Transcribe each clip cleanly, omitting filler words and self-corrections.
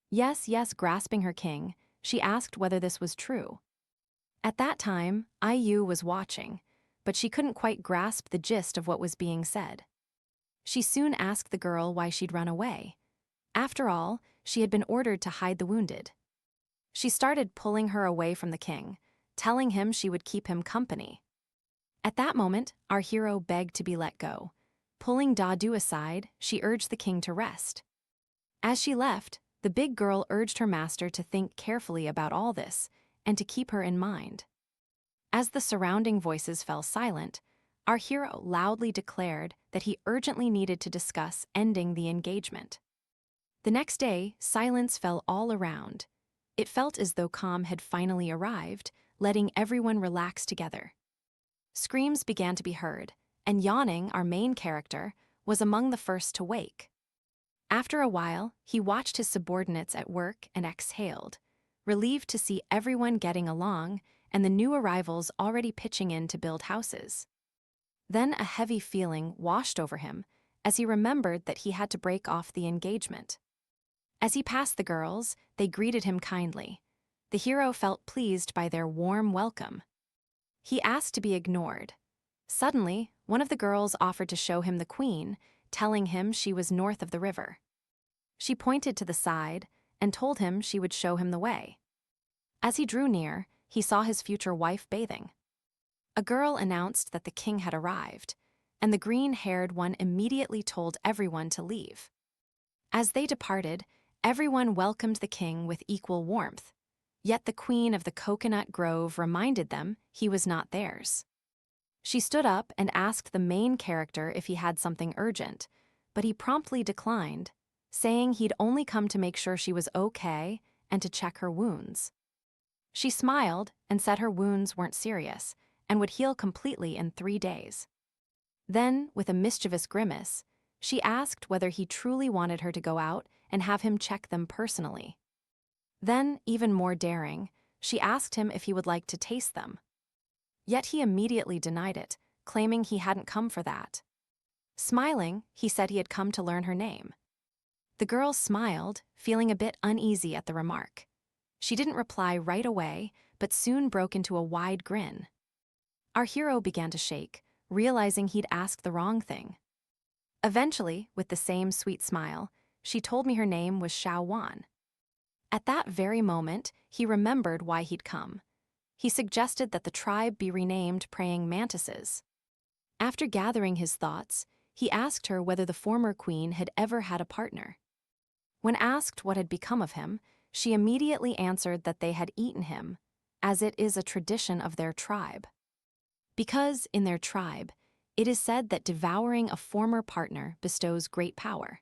Yes, yes, grasping her king, she asked whether this was true. At that time, IU was watching, but she couldn't quite grasp the gist of what was being said. She soon asked the girl why she'd run away. After all, she had been ordered to hide the wounded. She started pulling her away from the king, telling him she would keep him company. At that moment, our hero begged to be let go. Pulling Dadu aside, she urged the king to rest. As she left, the big girl urged her master to think carefully about all this and to keep her in mind. As the surrounding voices fell silent, our hero loudly declared that he urgently needed to discuss ending the engagement. The next day, silence fell all around. It felt as though calm had finally arrived, letting everyone relax together. Screams began to be heard, and Yawning, our main character, was among the first to wake. After a while, he watched his subordinates at work and exhaled, relieved to see everyone getting along and the new arrivals already pitching in to build houses. Then a heavy feeling washed over him as he remembered that he had to break off the engagement. As he passed the girls, they greeted him kindly. The hero felt pleased by their warm welcome. He asked to be ignored. Suddenly, one of the girls offered to show him the queen, telling him she was north of the river. She pointed to the side and told him she would show him the way. As he drew near, he saw his future wife bathing. A girl announced that the king had arrived, and the green-haired one immediately told everyone to leave. As they departed, everyone welcomed the king with equal warmth, yet the queen of the coconut grove reminded them he was not theirs. She stood up and asked the main character if he had something urgent, but he promptly declined, saying he'd only come to make sure she was okay and to check her wounds. She smiled and said her wounds weren't serious and would heal completely in 3 days. Then, with a mischievous grimace, she asked whether he truly wanted her to go out and have him check them personally. Then, even more daring, she asked him if he would like to taste them. Yet he immediately denied it, claiming he hadn't come for that. Smiling, he said he had come to learn her name. The girl smiled, feeling a bit uneasy at the remark. She didn't reply right away, but soon broke into a wide grin. Our hero began to shake, realizing he'd asked the wrong thing. Eventually, with the same sweet smile, she told me her name was Xiao Wan. At that very moment, he remembered why he'd come. He suggested that the tribe be renamed Praying Mantises. After gathering his thoughts, he asked her whether the former queen had ever had a partner. When asked what had become of him, she immediately answered that they had eaten him, as it is a tradition of their tribe. Because, in their tribe, it is said that devouring a former partner bestows great power.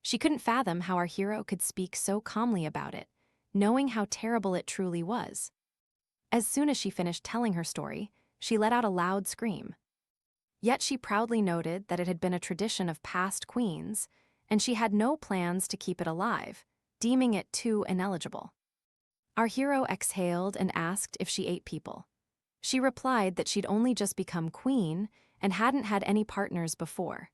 She couldn't fathom how our hero could speak so calmly about it, knowing how terrible it truly was. As soon as she finished telling her story, she let out a loud scream. Yet she proudly noted that it had been a tradition of past queens, and she had no plans to keep it alive, deeming it too ineligible. Our hero exhaled and asked if she ate people. She replied that she'd only just become queen and hadn't had any partners before.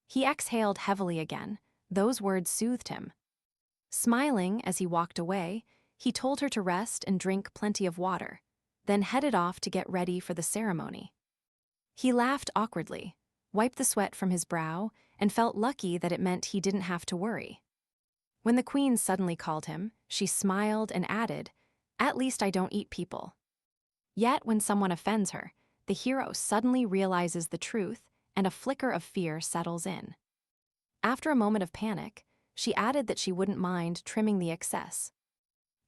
He exhaled heavily again. Those words soothed him. Smiling as he walked away, he told her to rest and drink plenty of water, then headed off to get ready for the ceremony. He laughed awkwardly, wiped the sweat from his brow, and felt lucky that it meant he didn't have to worry. When the queen suddenly called him, she smiled and added, "At least I don't eat people." Yet when someone offends her, the hero suddenly realizes the truth and a flicker of fear settles in. After a moment of panic, she added that she wouldn't mind trimming the excess.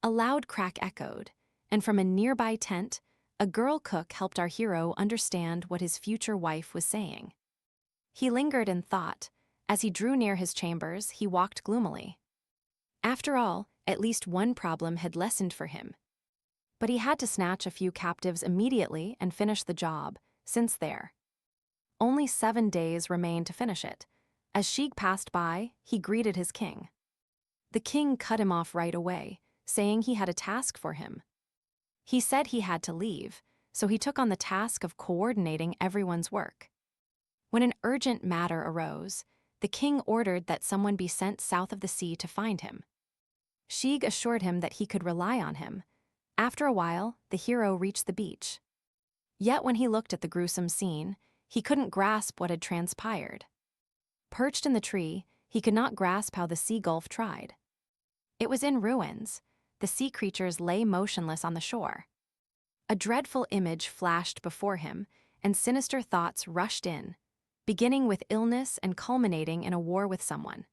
A loud crack echoed, and from a nearby tent, a girl cook helped our hero understand what his future wife was saying. He lingered in thought. As he drew near his chambers, he walked gloomily. After all, at least one problem had lessened for him. But he had to snatch a few captives immediately and finish the job, since there. Only 7 days remained to finish it. As Sheik passed by, he greeted his king. The king cut him off right away, saying he had a task for him. He said he had to leave, so he took on the task of coordinating everyone's work. When an urgent matter arose, the king ordered that someone be sent south of the sea to find him. Shig assured him that he could rely on him. After a while, the hero reached the beach. Yet when he looked at the gruesome scene, he couldn't grasp what had transpired. Perched in the tree, he could not grasp how the sea gulf tried. It was in ruins. The sea creatures lay motionless on the shore. A dreadful image flashed before him, and sinister thoughts rushed in, beginning with illness and culminating in a war with someone.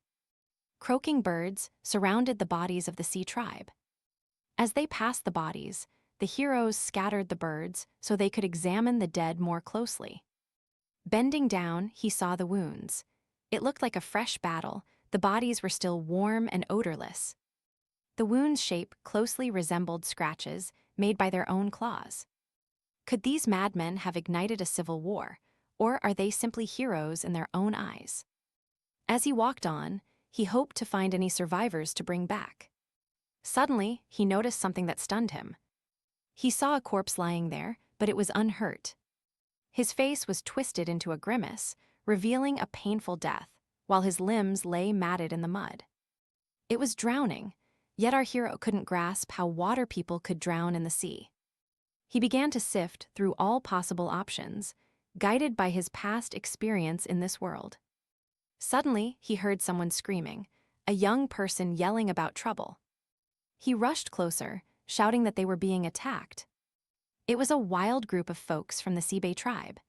Croaking birds surrounded the bodies of the sea tribe. As they passed the bodies, the heroes scattered the birds so they could examine the dead more closely. Bending down, he saw the wounds. It looked like a fresh battle. The bodies were still warm and odorless. The wounds' shape closely resembled scratches made by their own claws. Could these madmen have ignited a civil war, or are they simply heroes in their own eyes? As he walked on, he hoped to find any survivors to bring back. Suddenly, he noticed something that stunned him. He saw a corpse lying there, but it was unhurt. His face was twisted into a grimace, revealing a painful death, while his limbs lay matted in the mud. It was drowning, yet our hero couldn't grasp how water people could drown in the sea. He began to sift through all possible options, guided by his past experience in this world. Suddenly, he heard someone screaming, a young person yelling about trouble. He rushed closer, shouting that they were being attacked. It was a wild group of folks from the Seabay tribe.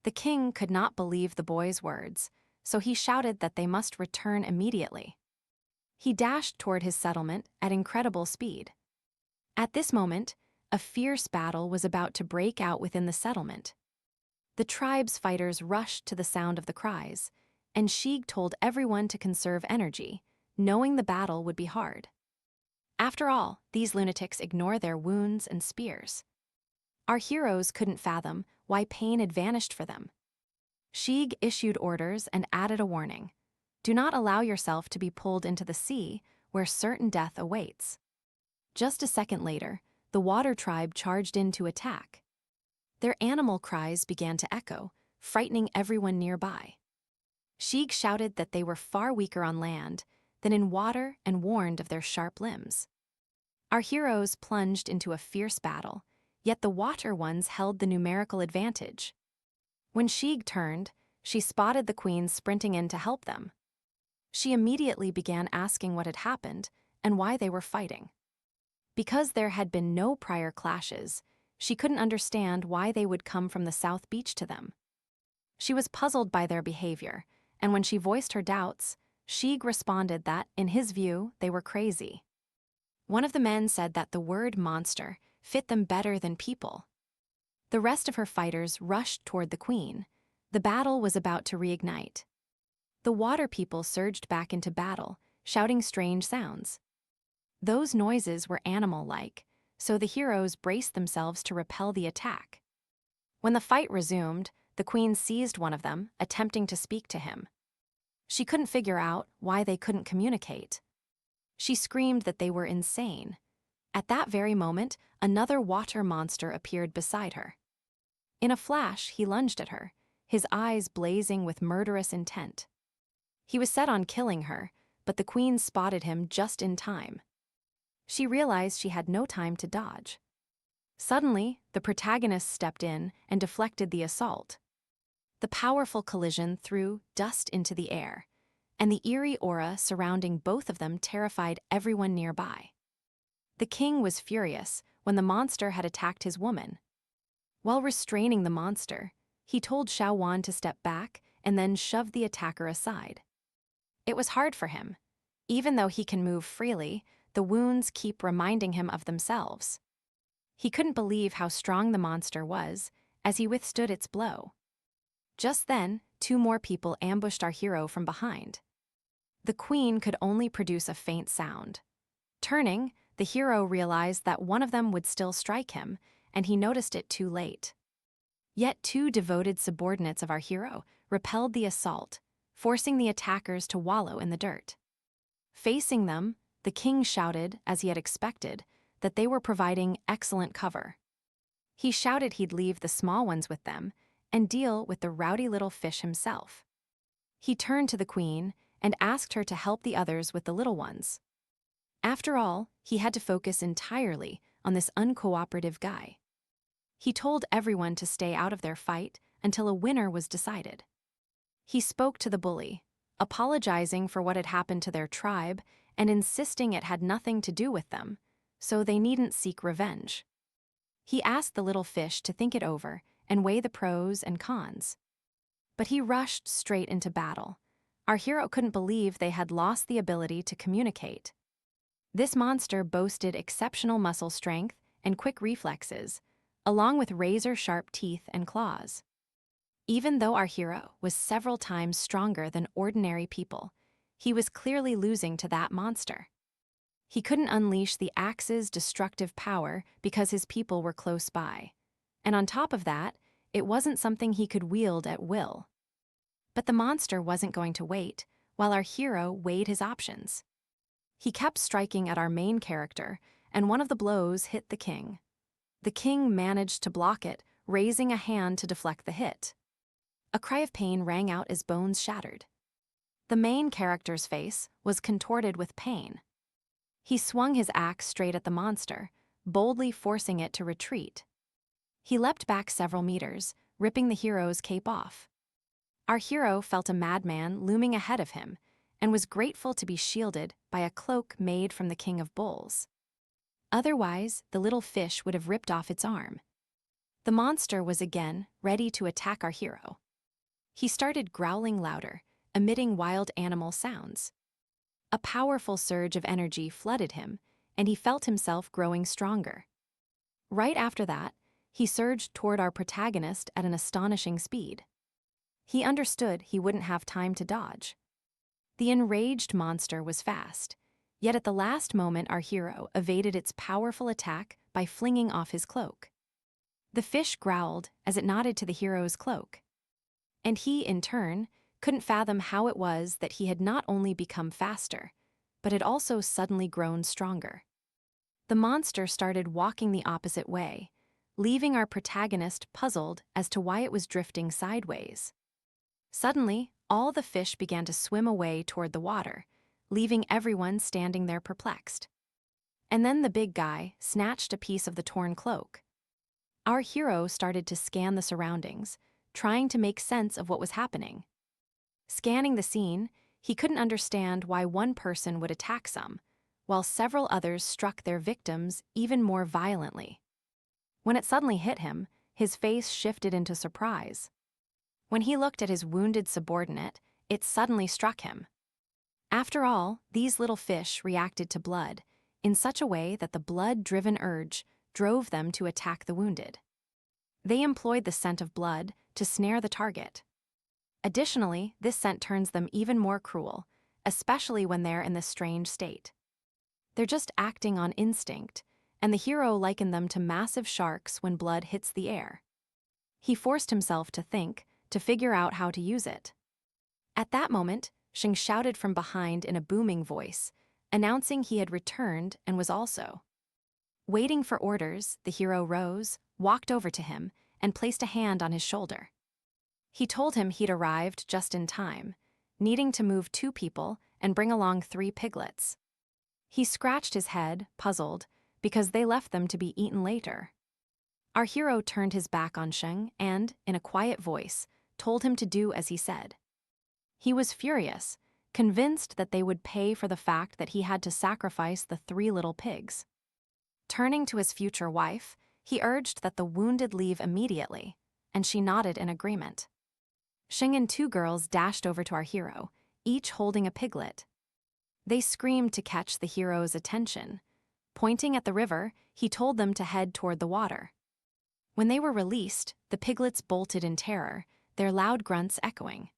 The king could not believe the boy's words, so he shouted that they must return immediately. He dashed toward his settlement at incredible speed. At this moment, a fierce battle was about to break out within the settlement. The tribe's fighters rushed to the sound of the cries, and Shig told everyone to conserve energy, knowing the battle would be hard. After all, these lunatics ignore their wounds and spears. Our heroes couldn't fathom why pain had vanished for them. Shig issued orders and added a warning. Do not allow yourself to be pulled into the sea, where certain death awaits. Just a second later, the water tribe charged in to attack. Their animal cries began to echo, frightening everyone nearby. Shig shouted that they were far weaker on land than in water and warned of their sharp limbs. Our heroes plunged into a fierce battle, yet the water ones held the numerical advantage. When Shig turned, she spotted the queen sprinting in to help them. She immediately began asking what had happened and why they were fighting. Because there had been no prior clashes, she couldn't understand why they would come from the South Beach to them. She was puzzled by their behavior, and when she voiced her doubts, Shig responded that, in his view, they were crazy. One of the men said that the word monster fit them better than people. The rest of her fighters rushed toward the queen. The battle was about to reignite. The water people surged back into battle, shouting strange sounds. Those noises were animal-like, so the heroes braced themselves to repel the attack. When the fight resumed, the queen seized one of them, attempting to speak to him. She couldn't figure out why they couldn't communicate. She screamed that they were insane. At that very moment, another water monster appeared beside her. In a flash, he lunged at her, his eyes blazing with murderous intent. He was set on killing her, but the queen spotted him just in time. She realized she had no time to dodge. Suddenly, the protagonist stepped in and deflected the assault. The powerful collision threw dust into the air, and the eerie aura surrounding both of them terrified everyone nearby. The king was furious when the monster had attacked his woman. While restraining the monster, he told Xiaowan to step back and then shoved the attacker aside. It was hard for him. Even though he can move freely, the wounds keep reminding him of themselves. He couldn't believe how strong the monster was as he withstood its blow. Just then, 2 more people ambushed our hero from behind. The queen could only produce a faint sound. Turning, the hero realized that one of them would still strike him, and he noticed it too late. Yet 2 devoted subordinates of our hero repelled the assault, forcing the attackers to wallow in the dirt. Facing them, the king shouted, as he had expected, that they were providing excellent cover. He shouted he'd leave the small ones with them and deal with the rowdy little fish himself. He turned to the queen and asked her to help the others with the little ones. After all, he had to focus entirely on this uncooperative guy. He told everyone to stay out of their fight until a winner was decided. He spoke to the bully, apologizing for what had happened to their tribe and insisting it had nothing to do with them, so they needn't seek revenge. He asked the little fish to think it over and weigh the pros and cons. But he rushed straight into battle. Our hero couldn't believe they had lost the ability to communicate. This monster boasted exceptional muscle strength and quick reflexes, along with razor-sharp teeth and claws. Even though our hero was several times stronger than ordinary people, he was clearly losing to that monster. He couldn't unleash the axe's destructive power because his people were close by. And on top of that, it wasn't something he could wield at will. But the monster wasn't going to wait, while our hero weighed his options. He kept striking at our main character, and one of the blows hit the king. The king managed to block it, raising a hand to deflect the hit. A cry of pain rang out as bones shattered. The main character's face was contorted with pain. He swung his axe straight at the monster, boldly forcing it to retreat. He leapt back several meters, ripping the hero's cape off. Our hero felt a madman looming ahead of him and was grateful to be shielded by a cloak made from the king of bulls. Otherwise, the little fish would have ripped off its arm. The monster was again ready to attack our hero. He started growling louder, emitting wild animal sounds. A powerful surge of energy flooded him, and he felt himself growing stronger. Right after that, he surged toward our protagonist at an astonishing speed. He understood he wouldn't have time to dodge. The enraged monster was fast, yet at the last moment our hero evaded its powerful attack by flinging off his cloak. The fish growled as it nodded to the hero's cloak. And he, in turn, couldn't fathom how it was that he had not only become faster, but had also suddenly grown stronger. The monster started walking the opposite way, leaving our protagonist puzzled as to why it was drifting sideways. Suddenly, all the fish began to swim away toward the water, leaving everyone standing there perplexed. And then the big guy snatched a piece of the torn cloak. Our hero started to scan the surroundings, trying to make sense of what was happening. Scanning the scene, he couldn't understand why one person would attack some, while several others struck their victims even more violently. When it suddenly hit him, his face shifted into surprise. When he looked at his wounded subordinate, it suddenly struck him. After all, these little fish reacted to blood in such a way that the blood-driven urge drove them to attack the wounded. They employed the scent of blood to snare the target. Additionally, this scent turns them even more cruel, especially when they're in this strange state. They're just acting on instinct, and the hero likened them to massive sharks when blood hits the air. He forced himself to think, to figure out how to use it. At that moment, Xing shouted from behind in a booming voice, announcing he had returned and was also. Waiting for orders, the hero rose, walked over to him, and placed a hand on his shoulder. He told him he'd arrived just in time, needing to move 2 people and bring along 3 piglets. He scratched his head, puzzled, because they left them to be eaten later. Our hero turned his back on Sheng and, in a quiet voice, told him to do as he said. He was furious, convinced that they would pay for the fact that he had to sacrifice the 3 little pigs. Turning to his future wife, he urged that the wounded leave immediately, and she nodded in agreement. Sheng and 2 girls dashed over to our hero, each holding a piglet. They screamed to catch the hero's attention. Pointing at the river, he told them to head toward the water. When they were released, the piglets bolted in terror, their loud grunts echoing.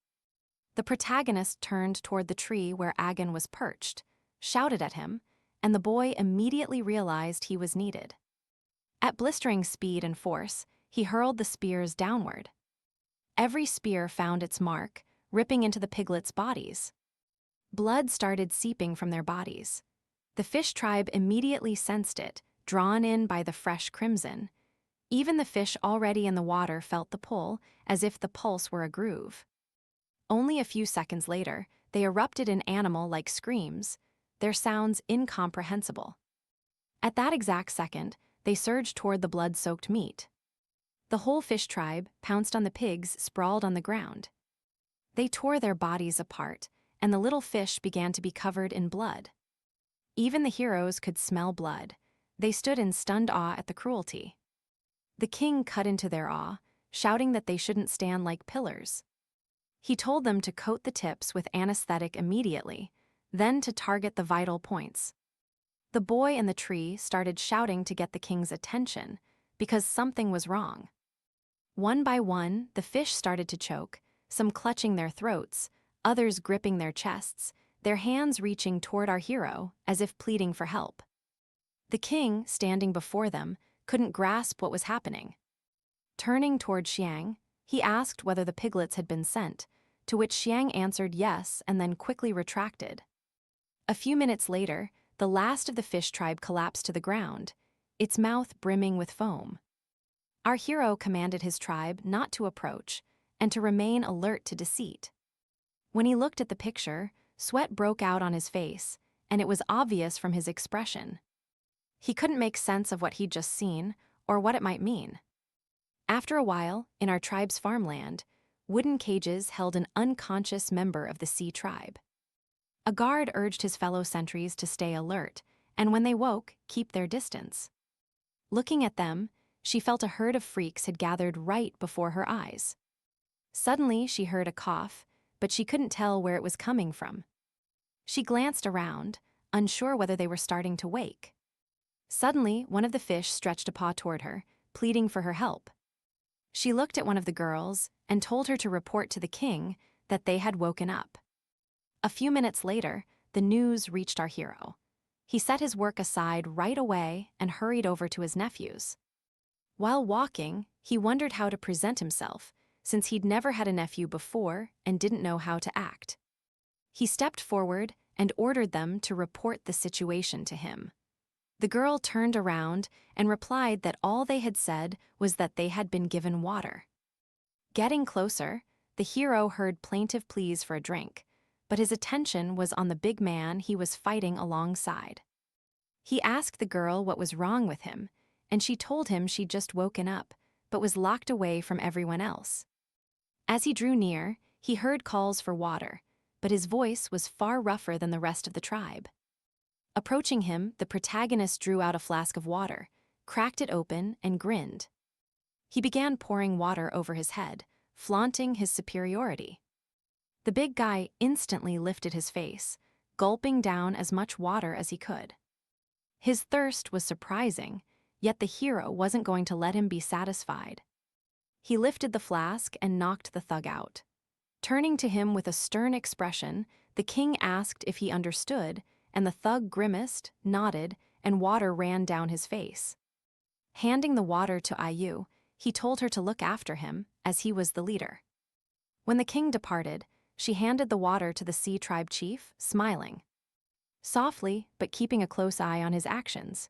The protagonist turned toward the tree where Agon was perched, shouted at him, and the boy immediately realized he was needed. At blistering speed and force, he hurled the spears downward. Every spear found its mark, ripping into the piglets' bodies. Blood started seeping from their bodies. The fish tribe immediately sensed it, drawn in by the fresh crimson. Even the fish already in the water felt the pull, as if the pulse were a groove. Only a few seconds later, they erupted in animal-like screams. their sounds incomprehensible. At that exact second, they surged toward the blood-soaked meat. The whole fish tribe pounced on the pigs sprawled on the ground. They tore their bodies apart, and the little fish began to be covered in blood. Even the heroes could smell blood. They stood in stunned awe at the cruelty. The king cut into their awe, shouting that they shouldn't stand like pillars. He told them to coat the tips with anesthetic immediately, then to target the vital points. The boy in the tree started shouting to get the king's attention, because something was wrong. One by one, the fish started to choke, some clutching their throats, others gripping their chests, their hands reaching toward our hero as if pleading for help. The king, standing before them, couldn't grasp what was happening. Turning toward Xiang, he asked whether the piglets had been sent, to which Xiang answered yes and then quickly retracted. A few minutes later, the last of the fish tribe collapsed to the ground, its mouth brimming with foam. Our hero commanded his tribe not to approach and to remain alert to deceit. When he looked at the picture, sweat broke out on his face, and it was obvious from his expression. He couldn't make sense of what he'd just seen or what it might mean. After a while, in our tribe's farmland, wooden cages held an unconscious member of the sea tribe. A guard urged his fellow sentries to stay alert, and when they woke, keep their distance. Looking at them, she felt a herd of freaks had gathered right before her eyes. Suddenly, she heard a cough, but she couldn't tell where it was coming from. She glanced around, unsure whether they were starting to wake. Suddenly, one of the fish stretched a paw toward her, pleading for her help. She looked at one of the girls and told her to report to the king that they had woken up. A few minutes later, the news reached our hero. He set his work aside right away and hurried over to his nephews. While walking, he wondered how to present himself, since he'd never had a nephew before and didn't know how to act. He stepped forward and ordered them to report the situation to him. The girl turned around and replied that all they had said was that they had been given water. Getting closer, the hero heard plaintive pleas for a drink, but his attention was on the big man he was fighting alongside. He asked the girl what was wrong with him, and she told him she'd just woken up, but was locked away from everyone else. As he drew near, he heard calls for water, but his voice was far rougher than the rest of the tribe. Approaching him, the protagonist drew out a flask of water, cracked it open, and grinned. He began pouring water over his head, flaunting his superiority. The big guy instantly lifted his face, gulping down as much water as he could. His thirst was surprising, yet the hero wasn't going to let him be satisfied. He lifted the flask and knocked the thug out. Turning to him with a stern expression, the king asked if he understood, and the thug grimaced, nodded, and water ran down his face. Handing the water to Ayu, he told her to look after him, as he was the leader. When the king departed, she handed the water to the sea tribe chief, smiling. Softly, but keeping a close eye on his actions.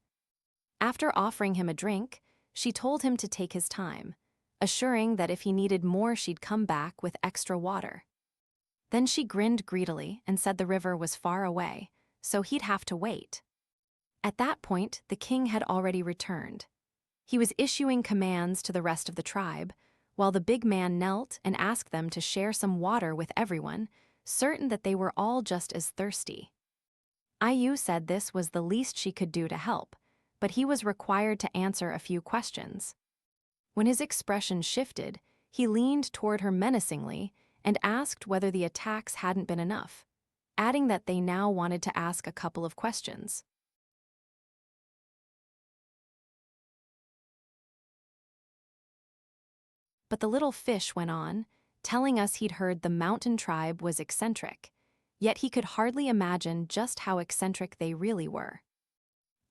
After offering him a drink, she told him to take his time, assuring that if he needed more she'd come back with extra water. Then she grinned greedily and said the river was far away, so he'd have to wait. At that point, the king had already returned. He was issuing commands to the rest of the tribe, while the big man knelt and asked them to share some water with everyone, certain that they were all just as thirsty. Ayu said this was the least she could do to help, but he was required to answer a few questions. When his expression shifted, he leaned toward her menacingly and asked whether the attacks hadn't been enough, adding that they now wanted to ask a couple of questions. But the little fish went on, telling us he'd heard the mountain tribe was eccentric, yet he could hardly imagine just how eccentric they really were.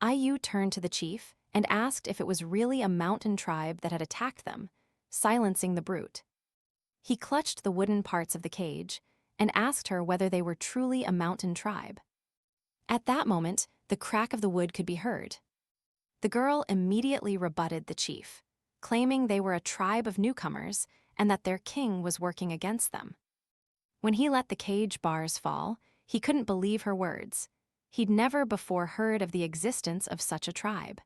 Ayu turned to the chief and asked if it was really a mountain tribe that had attacked them, silencing the brute. He clutched the wooden parts of the cage and asked her whether they were truly a mountain tribe. At that moment, the crack of the wood could be heard. The girl immediately rebutted the chief, claiming they were a tribe of newcomers and that their king was working against them. When he let the cage bars fall, he couldn't believe her words. He'd never before heard of the existence of such a tribe.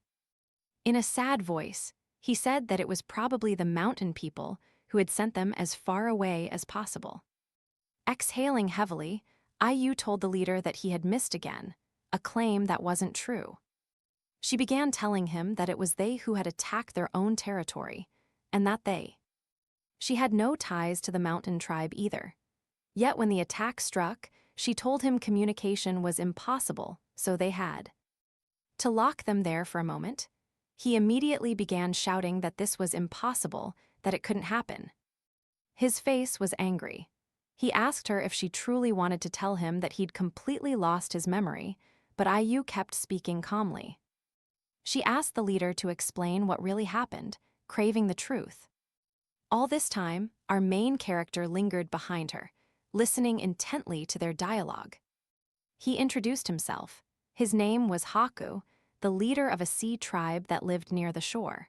In a sad voice, he said that it was probably the mountain people who had sent them as far away as possible. Exhaling heavily, IU told the leader that he had missed again, a claim that wasn't true. She began telling him that it was they who had attacked their own territory, and that she had no ties to the mountain tribe either. Yet when the attack struck, she told him communication was impossible, so they had to lock them there for a moment. He immediately began shouting that this was impossible, that it couldn't happen. His face was angry. He asked her if she truly wanted to tell him that he'd completely lost his memory, but IU kept speaking calmly. She asked the leader to explain what really happened, craving the truth. All this time, our main character lingered behind her, listening intently to their dialogue. He introduced himself. His name was Haku, the leader of a sea tribe that lived near the shore.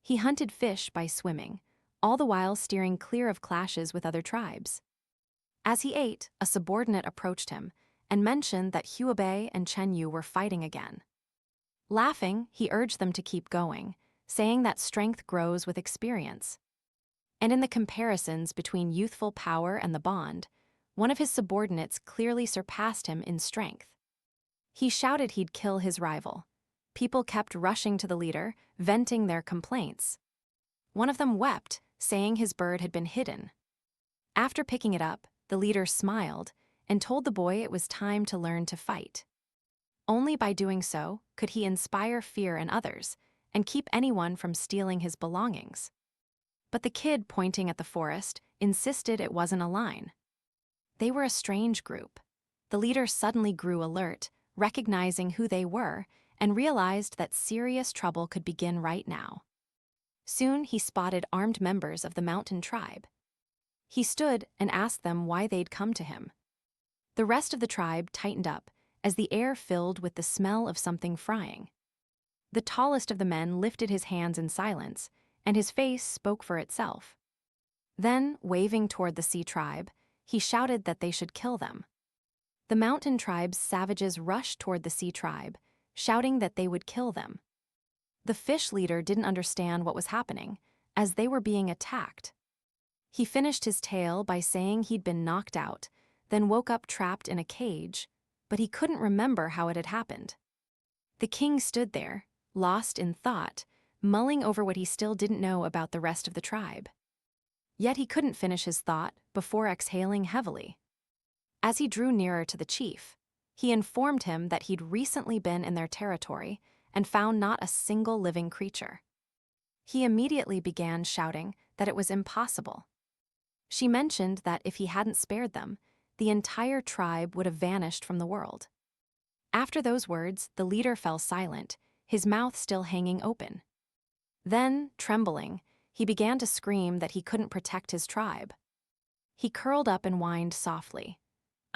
He hunted fish by swimming, all the while steering clear of clashes with other tribes. As he ate, a subordinate approached him and mentioned that Huabei and Chenyu were fighting again. Laughing, he urged them to keep going, saying that strength grows with experience. And in the comparisons between youthful power and the bond, one of his subordinates clearly surpassed him in strength. He shouted he'd kill his rival. People kept rushing to the leader, venting their complaints. One of them wept, saying his bird had been hidden. After picking it up, the leader smiled and told the boy it was time to learn to fight. Only by doing so could he inspire fear in others and keep anyone from stealing his belongings. But the kid pointing at the forest insisted it wasn't a line. They were a strange group. The leader suddenly grew alert, recognizing who they were, and realized that serious trouble could begin right now. Soon he spotted armed members of the mountain tribe. He stood and asked them why they'd come to him. The rest of the tribe tightened up as the air filled with the smell of something frying. The tallest of the men lifted his hands in silence, and his face spoke for itself. Then, waving toward the sea tribe, he shouted that they should kill them. The mountain tribe's savages rushed toward the sea tribe, shouting that they would kill them. The fish leader didn't understand what was happening, as they were being attacked. He finished his tale by saying he'd been knocked out, then woke up trapped in a cage, but he couldn't remember how it had happened. The king stood there, lost in thought, mulling over what he still didn't know about the rest of the tribe. Yet he couldn't finish his thought before exhaling heavily. As he drew nearer to the chief, he informed him that he'd recently been in their territory and found not a single living creature. He immediately began shouting that it was impossible. She mentioned that if he hadn't spared them, the entire tribe would have vanished from the world. After those words, the leader fell silent, his mouth still hanging open. Then, trembling, he began to scream that he couldn't protect his tribe. He curled up and whined softly.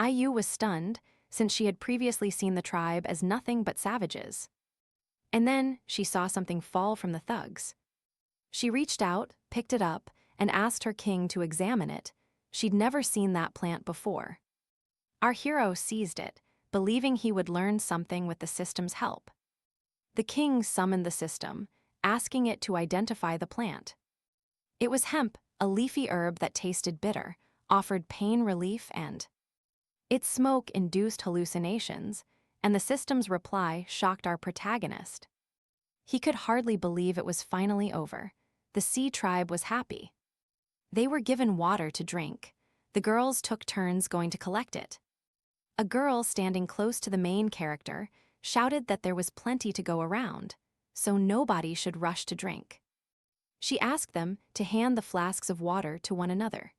IU was stunned, since she had previously seen the tribe as nothing but savages. And then she saw something fall from the thugs. She reached out, picked it up, and asked her king to examine it. She'd never seen that plant before. Our hero seized it, believing he would learn something with the system's help. The king summoned the system, asking it to identify the plant. It was hemp, a leafy herb that tasted bitter, offered pain relief, and its smoke induced hallucinations, and the system's reply shocked our protagonist. He could hardly believe it was finally over. The sea tribe was happy. They were given water to drink. The girls took turns going to collect it. A girl standing close to the main character shouted that there was plenty to go around, so nobody should rush to drink. She asked them to hand the flasks of water to one another.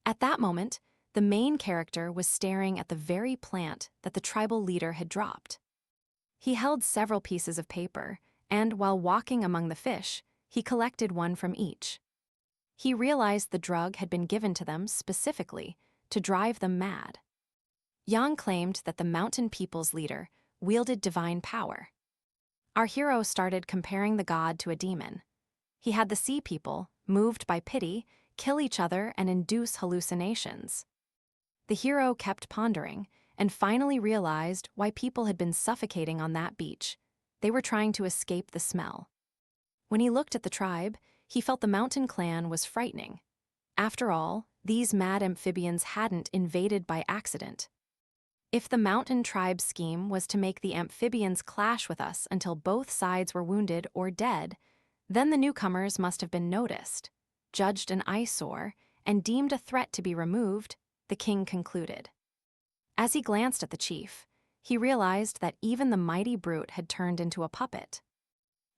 At that moment, the main character was staring at the very plant that the tribal leader had dropped. He held several pieces of paper, and while walking among the fish, he collected one from each. He realized the drug had been given to them specifically to drive them mad. Yang claimed that the mountain people's leader wielded divine power. Our hero started comparing the god to a demon. He had the sea people, moved by pity, kill each other and induce hallucinations. The hero kept pondering, and finally realized why people had been suffocating on that beach. They were trying to escape the smell. When he looked at the tribe, he felt the mountain clan was frightening. After all, these mad amphibians hadn't invaded by accident. If the mountain tribe's scheme was to make the amphibians clash with us until both sides were wounded or dead, then the newcomers must have been noticed, judged an eyesore, and deemed a threat to be removed, the king concluded. As he glanced at the chief, he realized that even the mighty brute had turned into a puppet.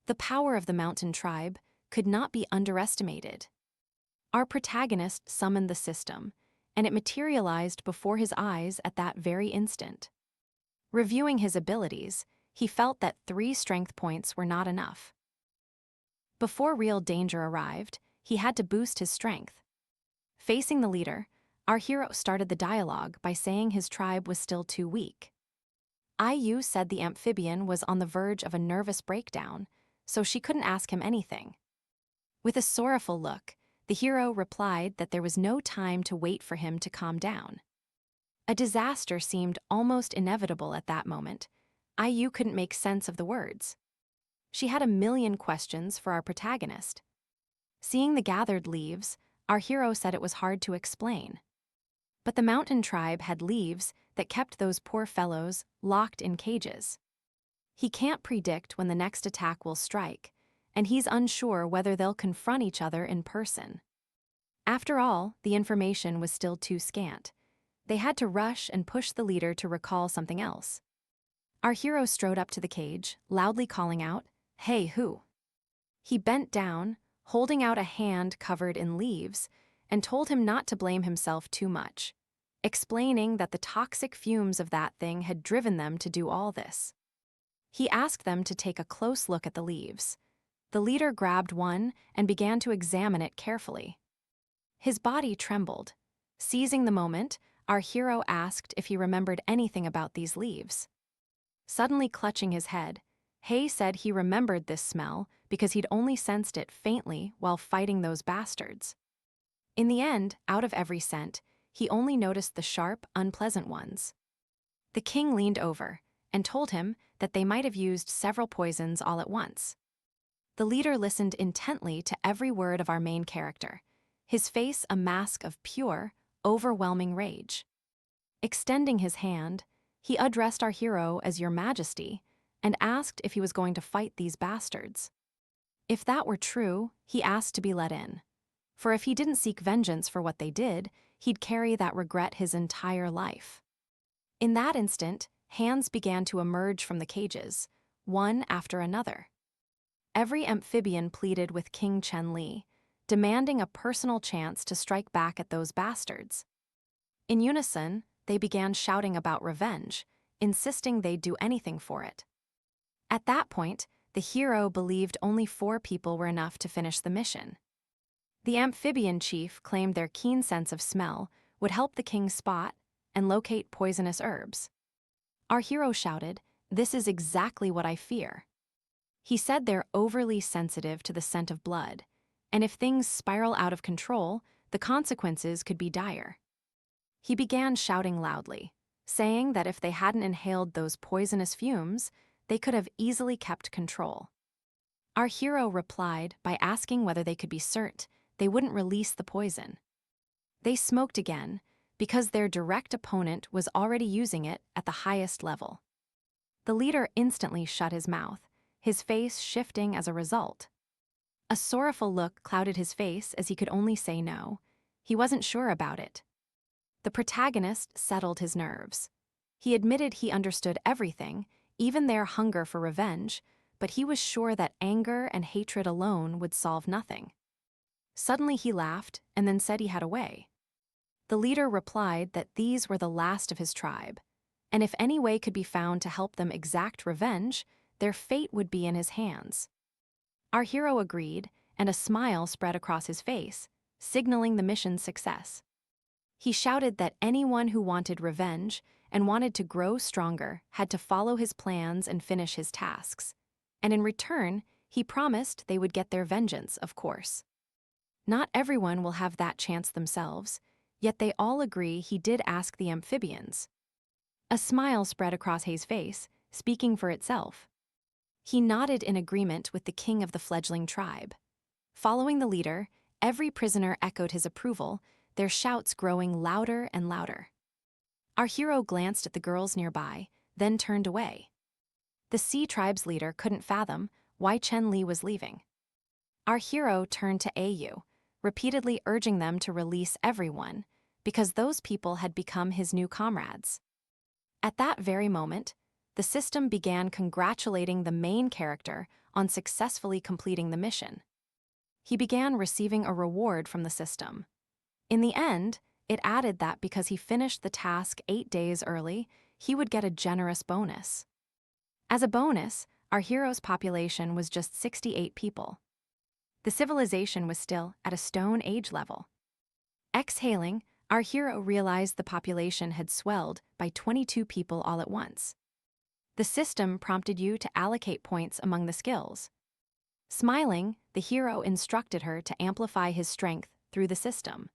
The power of the mountain tribe could not be underestimated. Our protagonist summoned the system, and it materialized before his eyes at that very instant. Reviewing his abilities, he felt that 3 strength points were not enough. Before real danger arrived, he had to boost his strength. Facing the leader, our hero started the dialogue by saying his tribe was still too weak. IU said the amphibian was on the verge of a nervous breakdown, so she couldn't ask him anything. With a sorrowful look, the hero replied that there was no time to wait for him to calm down. A disaster seemed almost inevitable at that moment. IU couldn't make sense of the words. She had a million questions for our protagonist. Seeing the gathered leaves, our hero said it was hard to explain. But the mountain tribe had leaves that kept those poor fellows locked in cages. He can't predict when the next attack will strike, and he's unsure whether they'll confront each other in person. After all, the information was still too scant. They had to rush and push the leader to recall something else. Our hero strode up to the cage, loudly calling out, "Hey, who?" He bent down, holding out a hand covered in leaves, and told him not to blame himself too much, explaining that the toxic fumes of that thing had driven them to do all this. He asked them to take a close look at the leaves. The leader grabbed one and began to examine it carefully. His body trembled. Seizing the moment, our hero asked if he remembered anything about these leaves. Suddenly clutching his head, Hay said he remembered this smell because he'd only sensed it faintly while fighting those bastards. In the end, out of every scent, he only noticed the sharp, unpleasant ones. The king leaned over and told him that they might have used several poisons all at once. The leader listened intently to every word of our main character, his face a mask of pure, overwhelming rage. Extending his hand, he addressed our hero as Your Majesty and asked if he was going to fight these bastards. If that were true, he asked to be let in. For if he didn't seek vengeance for what they did, he'd carry that regret his entire life. In that instant, hands began to emerge from the cages, one after another. Every amphibian pleaded with King Chen-Li, demanding a personal chance to strike back at those bastards. In unison, they began shouting about revenge, insisting they'd do anything for it. At that point, the hero believed only 4 people were enough to finish the mission. The amphibian chief claimed their keen sense of smell would help the king spot and locate poisonous herbs. Our hero shouted, "This is exactly what I fear." He said they're overly sensitive to the scent of blood, and if things spiral out of control, the consequences could be dire. He began shouting loudly, saying that if they hadn't inhaled those poisonous fumes, they could have easily kept control. Our hero replied by asking whether they could be certain they wouldn't release the poison. They smoked again, because their direct opponent was already using it at the highest level. The leader instantly shut his mouth, his face shifting as a result. A sorrowful look clouded his face as he could only say no. He wasn't sure about it. The protagonist settled his nerves. He admitted he understood everything, even their hunger for revenge, but he was sure that anger and hatred alone would solve nothing. Suddenly he laughed and then said he had a way. The leader replied that these were the last of his tribe, and if any way could be found to help them exact revenge, their fate would be in his hands. Our hero agreed, and a smile spread across his face, signaling the mission's success. He shouted that anyone who wanted revenge and wanted to grow stronger had to follow his plans and finish his tasks, and in return, he promised they would get their vengeance, of course. Not everyone will have that chance themselves, yet they all agree he did ask the amphibians. A smile spread across Hei's face, speaking for itself. He nodded in agreement with the king of the fledgling tribe. Following the leader, every prisoner echoed his approval, their shouts growing louder and louder. Our hero glanced at the girls nearby, then turned away. The Sea tribe's leader couldn't fathom why Chen Li was leaving. Our hero turned to Au, repeatedly urging them to release everyone, because those people had become his new comrades. At that very moment, the system began congratulating the main character on successfully completing the mission. He began receiving a reward from the system. In the end, it added that because he finished the task 8 days early, he would get a generous bonus. As a bonus, our hero's population was just 68 people. The civilization was still at a Stone Age level. Exhaling, our hero realized the population had swelled by 22 people all at once. The system prompted you to allocate points among the skills. Smiling, the hero instructed her to amplify his strength through the system.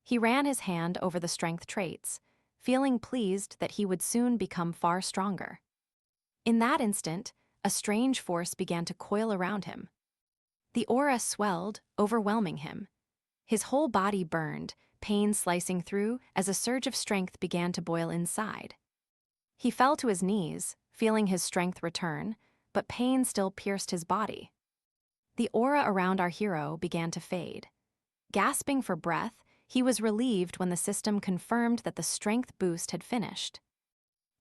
He ran his hand over the strength traits, feeling pleased that he would soon become far stronger. In that instant, a strange force began to coil around him. The aura swelled, overwhelming him. His whole body burned, pain slicing through as a surge of strength began to boil inside. He fell to his knees, feeling his strength return, but pain still pierced his body. The aura around our hero began to fade. Gasping for breath, he was relieved when the system confirmed that the strength boost had finished.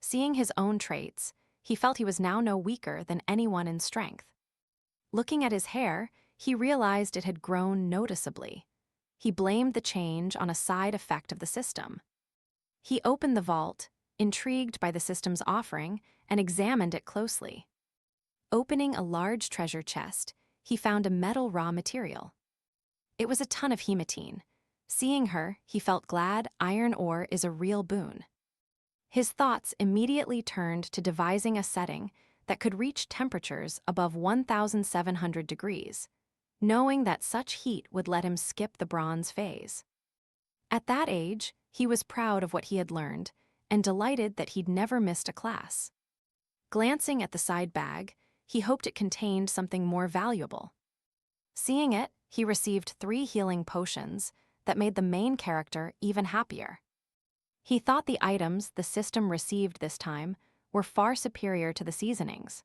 Seeing his own traits, he felt he was now no weaker than anyone in strength. Looking at his hair, he realized it had grown noticeably. He blamed the change on a side effect of the system. He opened the vault, intrigued by the system's offering, and examined it closely. Opening a large treasure chest, he found a metal raw material. It was a ton of hematine. Seeing her, he felt glad iron ore is a real boon. His thoughts immediately turned to devising a setting that could reach temperatures above 1,700 degrees, knowing that such heat would let him skip the bronze phase. At that age, he was proud of what he had learned and delighted that he'd never missed a class. Glancing at the side bag, he hoped it contained something more valuable. Seeing it, he received 3 healing potions that made the main character even happier. He thought the items the system received this time were far superior to the seasonings.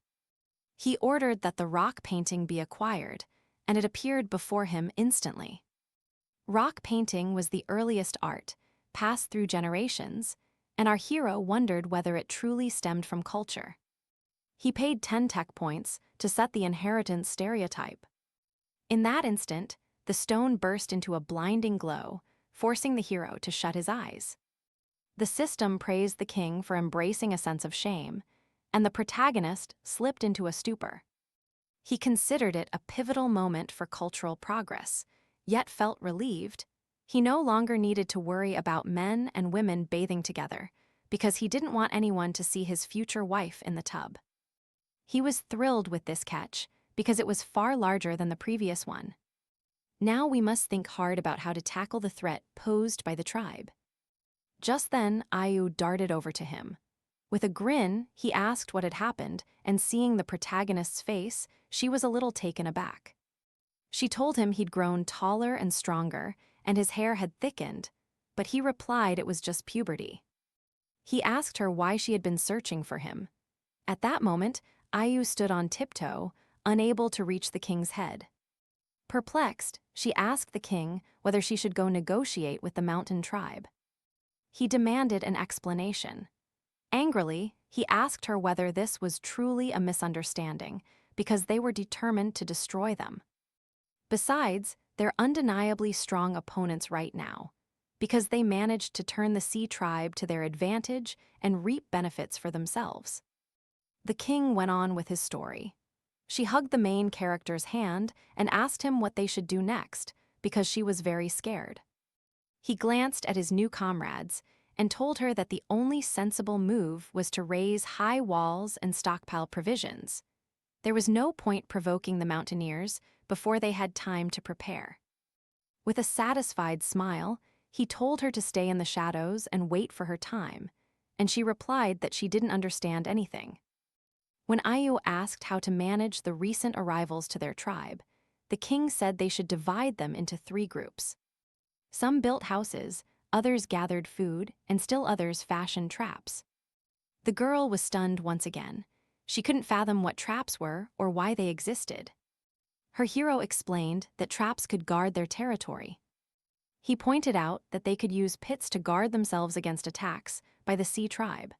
He ordered that the rock painting be acquired, and it appeared before him instantly. Rock painting was the earliest art, passed through generations, and our hero wondered whether it truly stemmed from culture. He paid 10 tech points to set the inheritance stereotype. In that instant, the stone burst into a blinding glow, forcing the hero to shut his eyes. The system praised the king for embracing a sense of shame, and the protagonist slipped into a stupor. He considered it a pivotal moment for cultural progress, yet felt relieved. He no longer needed to worry about men and women bathing together, because he didn't want anyone to see his future wife in the tub. He was thrilled with this catch, because it was far larger than the previous one. Now we must think hard about how to tackle the threat posed by the tribe. Just then, Au darted over to him. With a grin, he asked what had happened, and seeing the protagonist's face, she was a little taken aback. She told him he'd grown taller and stronger, and his hair had thickened, but he replied it was just puberty. He asked her why she had been searching for him. At that moment, Au stood on tiptoe, unable to reach the king's head. Perplexed, she asked the king whether she should go negotiate with the mountain tribe. He demanded an explanation. Angrily, he asked her whether this was truly a misunderstanding, because they were determined to destroy them. Besides, they're undeniably strong opponents right now, because they managed to turn the Sea tribe to their advantage and reap benefits for themselves. The king went on with his story. She hugged the main character's hand and asked him what they should do next, because she was very scared. He glanced at his new comrades and told her that the only sensible move was to raise high walls and stockpile provisions. There was no point provoking the mountaineers before they had time to prepare. With a satisfied smile, he told her to stay in the shadows and wait for her time, and she replied that she didn't understand anything. When Ayu asked how to manage the recent arrivals to their tribe, the king said they should divide them into 3 groups. Some built houses, others gathered food, and still others fashioned traps. The girl was stunned once again. She couldn't fathom what traps were or why they existed. Her hero explained that traps could guard their territory. He pointed out that they could use pits to guard themselves against attacks by the Sea tribe.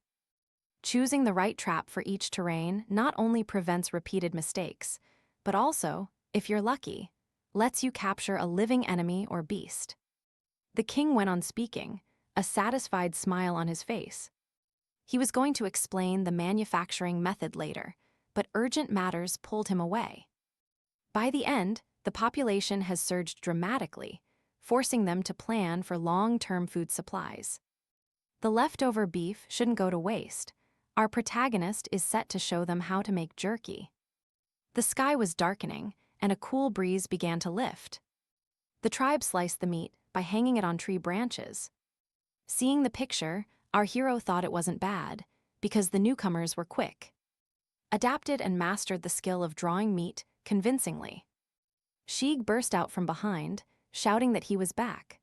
Choosing the right trap for each terrain not only prevents repeated mistakes, but also, if you're lucky, lets you capture a living enemy or beast. The king went on speaking, a satisfied smile on his face. He was going to explain the manufacturing method later, but urgent matters pulled him away. By the end, the population has surged dramatically, forcing them to plan for long-term food supplies. The leftover beef shouldn't go to waste. Our protagonist is set to show them how to make jerky. The sky was darkening, and a cool breeze began to lift. The tribe sliced the meat by hanging it on tree branches. Seeing the picture, our hero thought it wasn't bad, because the newcomers were quick. Adapted and mastered the skill of drawing meat convincingly. Sheik burst out from behind, shouting that he was back.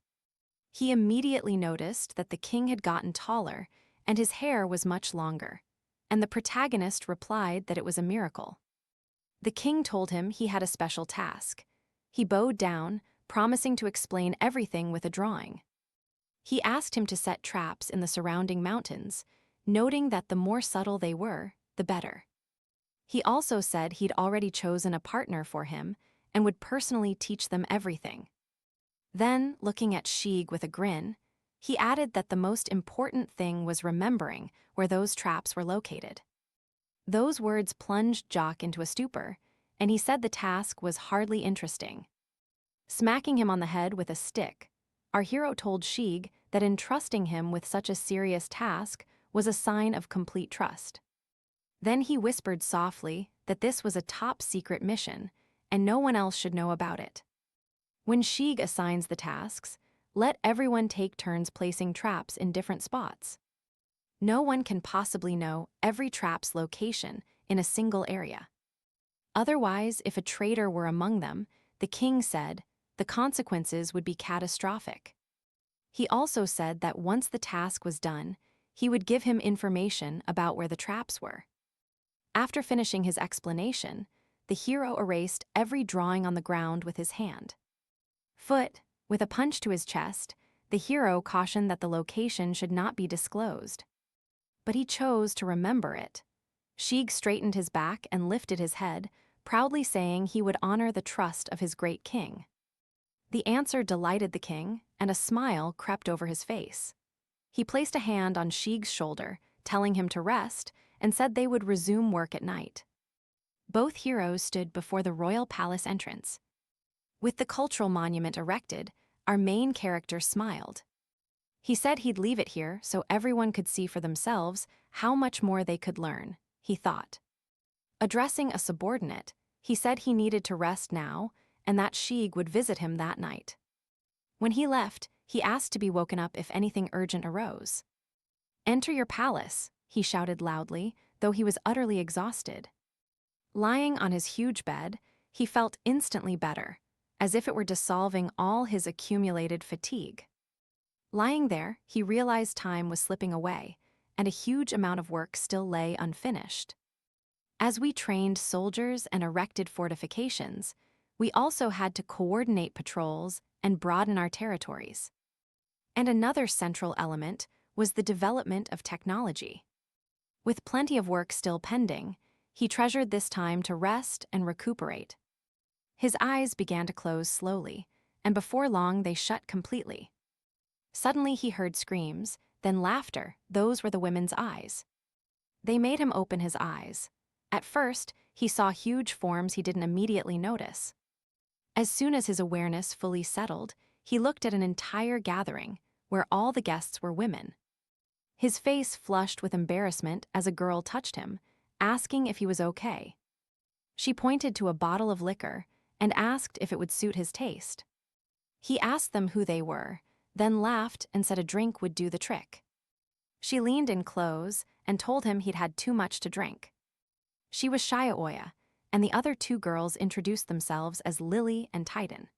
He immediately noticed that the king had gotten taller and his hair was much longer, and the protagonist replied that it was a miracle. The king told him he had a special task. He bowed down, promising to explain everything with a drawing. He asked him to set traps in the surrounding mountains, noting that the more subtle they were, the better. He also said he'd already chosen a partner for him and would personally teach them everything. Then, looking at Sheik with a grin, he added that the most important thing was remembering where those traps were located. Those words plunged Jock into a stupor, and he said the task was hardly interesting. Smacking him on the head with a stick, our hero told Sheik that entrusting him with such a serious task was a sign of complete trust. Then he whispered softly that this was a top-secret mission, and no one else should know about it. When Sheik assigns the tasks, let everyone take turns placing traps in different spots. No one can possibly know every trap's location in a single area. Otherwise, if a traitor were among them, the king said, the consequences would be catastrophic. He also said that once the task was done, he would give him information about where the traps were. After finishing his explanation, the hero erased every drawing on the ground with his hand. With a punch to his chest, the hero cautioned that the location should not be disclosed. But he chose to remember it. Sheik straightened his back and lifted his head, proudly saying he would honor the trust of his great king. The answer delighted the king, and a smile crept over his face. He placed a hand on Sheik's shoulder, telling him to rest, and said they would resume work at night. Both heroes stood before the royal palace entrance. With the cultural monument erected, our main character smiled. He said he'd leave it here so everyone could see for themselves how much more they could learn, he thought. Addressing a subordinate, he said he needed to rest now and that Sheik would visit him that night. When he left, he asked to be woken up if anything urgent arose. "Enter your palace," he shouted loudly, though he was utterly exhausted. Lying on his huge bed, he felt instantly better, as if it were dissolving all his accumulated fatigue. Lying there, he realized time was slipping away, and a huge amount of work still lay unfinished. As we trained soldiers and erected fortifications, we also had to coordinate patrols and broaden our territories. And another central element was the development of technology. With plenty of work still pending, he treasured this time to rest and recuperate. His eyes began to close slowly, and before long they shut completely. Suddenly he heard screams, then laughter. Those were the women's eyes. They made him open his eyes. At first, he saw huge forms he didn't immediately notice. As soon as his awareness fully settled, he looked at an entire gathering, where all the guests were women. His face flushed with embarrassment as a girl touched him, asking if he was okay. She pointed to a bottle of liquor and asked if it would suit his taste. He asked them who they were, then laughed and said a drink would do the trick. She leaned in close and told him he'd had too much to drink. She was Shia, and the other two girls introduced themselves as Lily and Titan.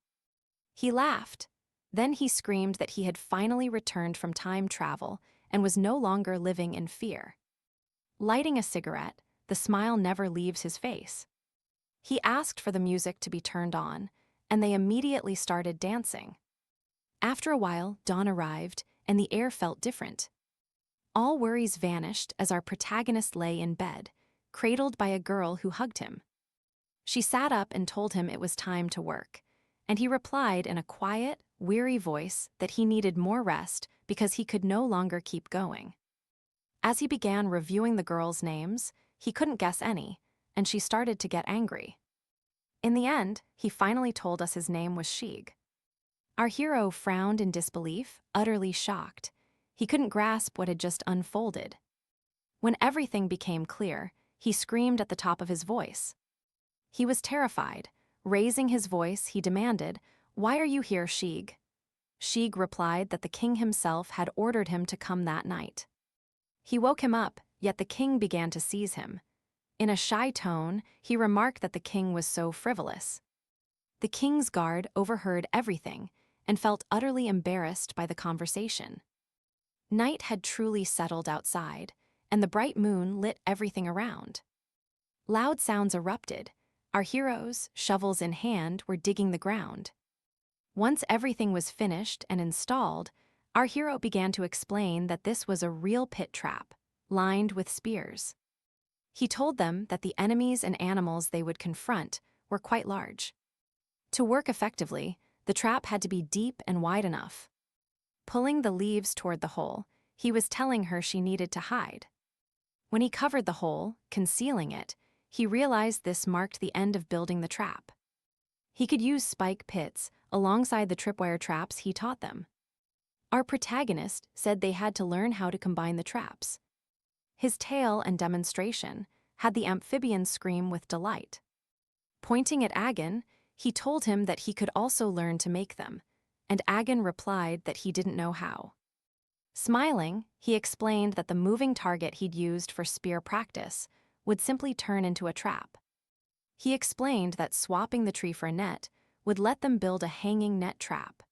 He laughed. Then he screamed that he had finally returned from time travel and was no longer living in fear. Lighting a cigarette, the smile never leaves his face. He asked for the music to be turned on, and they immediately started dancing. After a while, dawn arrived, and the air felt different. All worries vanished as our protagonist lay in bed, cradled by a girl who hugged him. She sat up and told him it was time to work, and he replied in a quiet, weary voice that he needed more rest because he could no longer keep going. As he began reviewing the girls' names, he couldn't guess any, and she started to get angry. In the end, he finally told us his name was Shig. Our hero frowned in disbelief, utterly shocked. He couldn't grasp what had just unfolded. When everything became clear, he screamed at the top of his voice. He was terrified. Raising his voice, he demanded, "Why are you here, Shig?" Shig replied that the king himself had ordered him to come that night. He woke him up, yet the king began to seize him. In a shy tone, he remarked that the king was so frivolous. The king's guard overheard everything and felt utterly embarrassed by the conversation. Night had truly settled outside, and the bright moon lit everything around. Loud sounds erupted. Our heroes, shovels in hand, were digging the ground. Once everything was finished and installed, our hero began to explain that this was a real pit trap, lined with spears. He told them that the enemies and animals they would confront were quite large. To work effectively, the trap had to be deep and wide enough. Pulling the leaves toward the hole, he was telling her she needed to hide. When he covered the hole, concealing it, he realized this marked the end of building the trap. He could use spike pits alongside the tripwire traps he taught them. Our protagonist said they had to learn how to combine the traps. His tale and demonstration had the amphibian scream with delight. Pointing at Agon, he told him that he could also learn to make them, and Agon replied that he didn't know how. Smiling, he explained that the moving target he'd used for spear practice would simply turn into a trap. He explained that swapping the tree for a net would let them build a hanging net trap.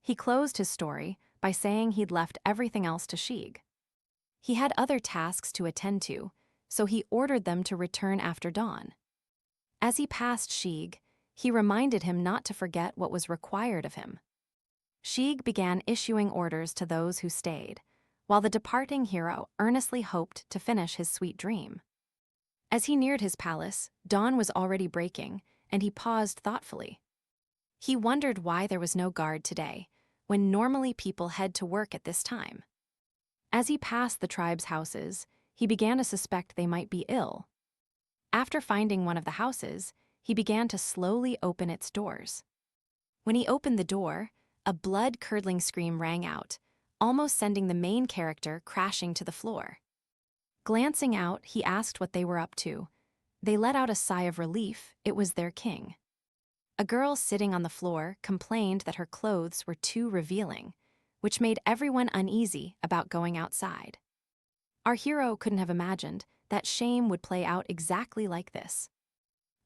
He closed his story by saying he'd left everything else to Shig. He had other tasks to attend to, so he ordered them to return after dawn. As he passed Shig, he reminded him not to forget what was required of him. Shig began issuing orders to those who stayed, while the departing hero earnestly hoped to finish his sweet dream. As he neared his palace, dawn was already breaking, and he paused thoughtfully. He wondered why there was no guard today, when normally people head to work at this time. As he passed the tribe's houses, he began to suspect they might be ill. After finding one of the houses, he began to slowly open its doors. When he opened the door, a blood-curdling scream rang out, almost sending the main character crashing to the floor. Glancing out, he asked what they were up to. They let out a sigh of relief. It was their king. A girl sitting on the floor complained that her clothes were too revealing, which made everyone uneasy about going outside. Our hero couldn't have imagined that shame would play out exactly like this.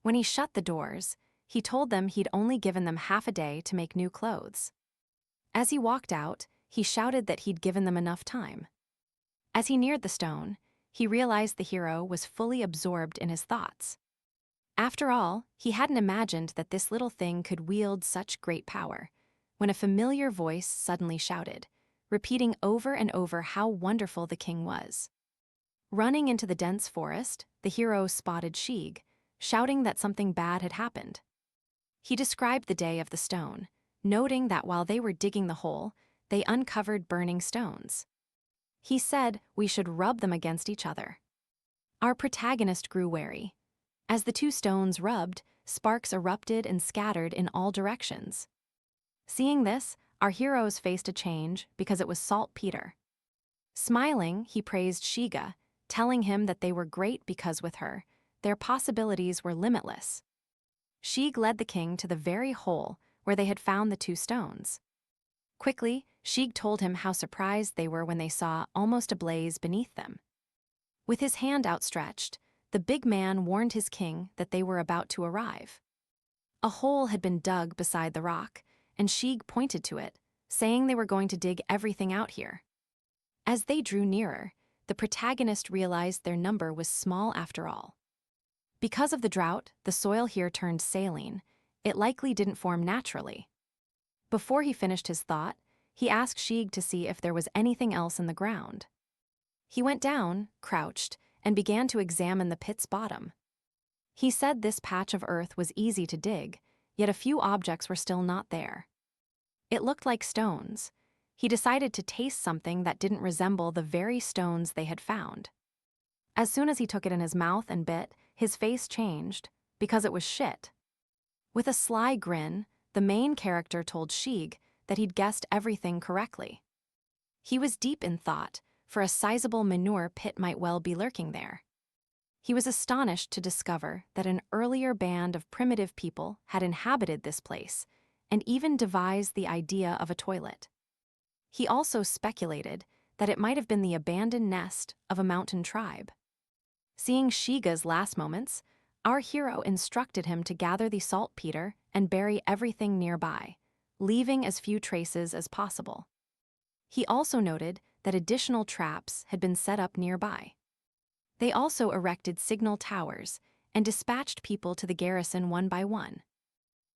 When he shut the doors, he told them he'd only given them half a day to make new clothes. As he walked out, he shouted that he'd given them enough time. As he neared the stone, he realized the hero was fully absorbed in his thoughts. After all, he hadn't imagined that this little thing could wield such great power, when a familiar voice suddenly shouted, repeating over and over how wonderful the king was. Running into the dense forest, the hero spotted Shig, shouting that something bad had happened. He described the day of the stone, noting that while they were digging the hole, they uncovered burning stones. He said we should rub them against each other. Our protagonist grew wary. As the two stones rubbed, sparks erupted and scattered in all directions. Seeing this, our heroes faced a change because it was saltpeter. Smiling, he praised Shiga, telling him that they were great because with her, their possibilities were limitless. Shig led the king to the very hole where they had found the two stones. Quickly, Sheik told him how surprised they were when they saw almost a blaze beneath them. With his hand outstretched, the big man warned his king that they were about to arrive. A hole had been dug beside the rock, and Sheik pointed to it, saying they were going to dig everything out here. As they drew nearer, the protagonist realized their number was small after all. Because of the drought, the soil here turned saline. It likely didn't form naturally. Before he finished his thought, he asked Sheik to see if there was anything else in the ground. He went down, crouched, and began to examine the pit's bottom. He said this patch of earth was easy to dig, yet a few objects were still not there. It looked like stones. He decided to taste something that didn't resemble the very stones they had found. As soon as he took it in his mouth and bit, his face changed, because it was shit. With a sly grin, the main character told Sheik that he'd guessed everything correctly. He was deep in thought, for a sizable manure pit might well be lurking there. He was astonished to discover that an earlier band of primitive people had inhabited this place, and even devised the idea of a toilet. He also speculated that it might have been the abandoned nest of a mountain tribe. Seeing Shiga's last moments, our hero instructed him to gather the saltpeter and bury everything nearby, leaving as few traces as possible. He also noted that additional traps had been set up nearby. They also erected signal towers and dispatched people to the garrison one by one.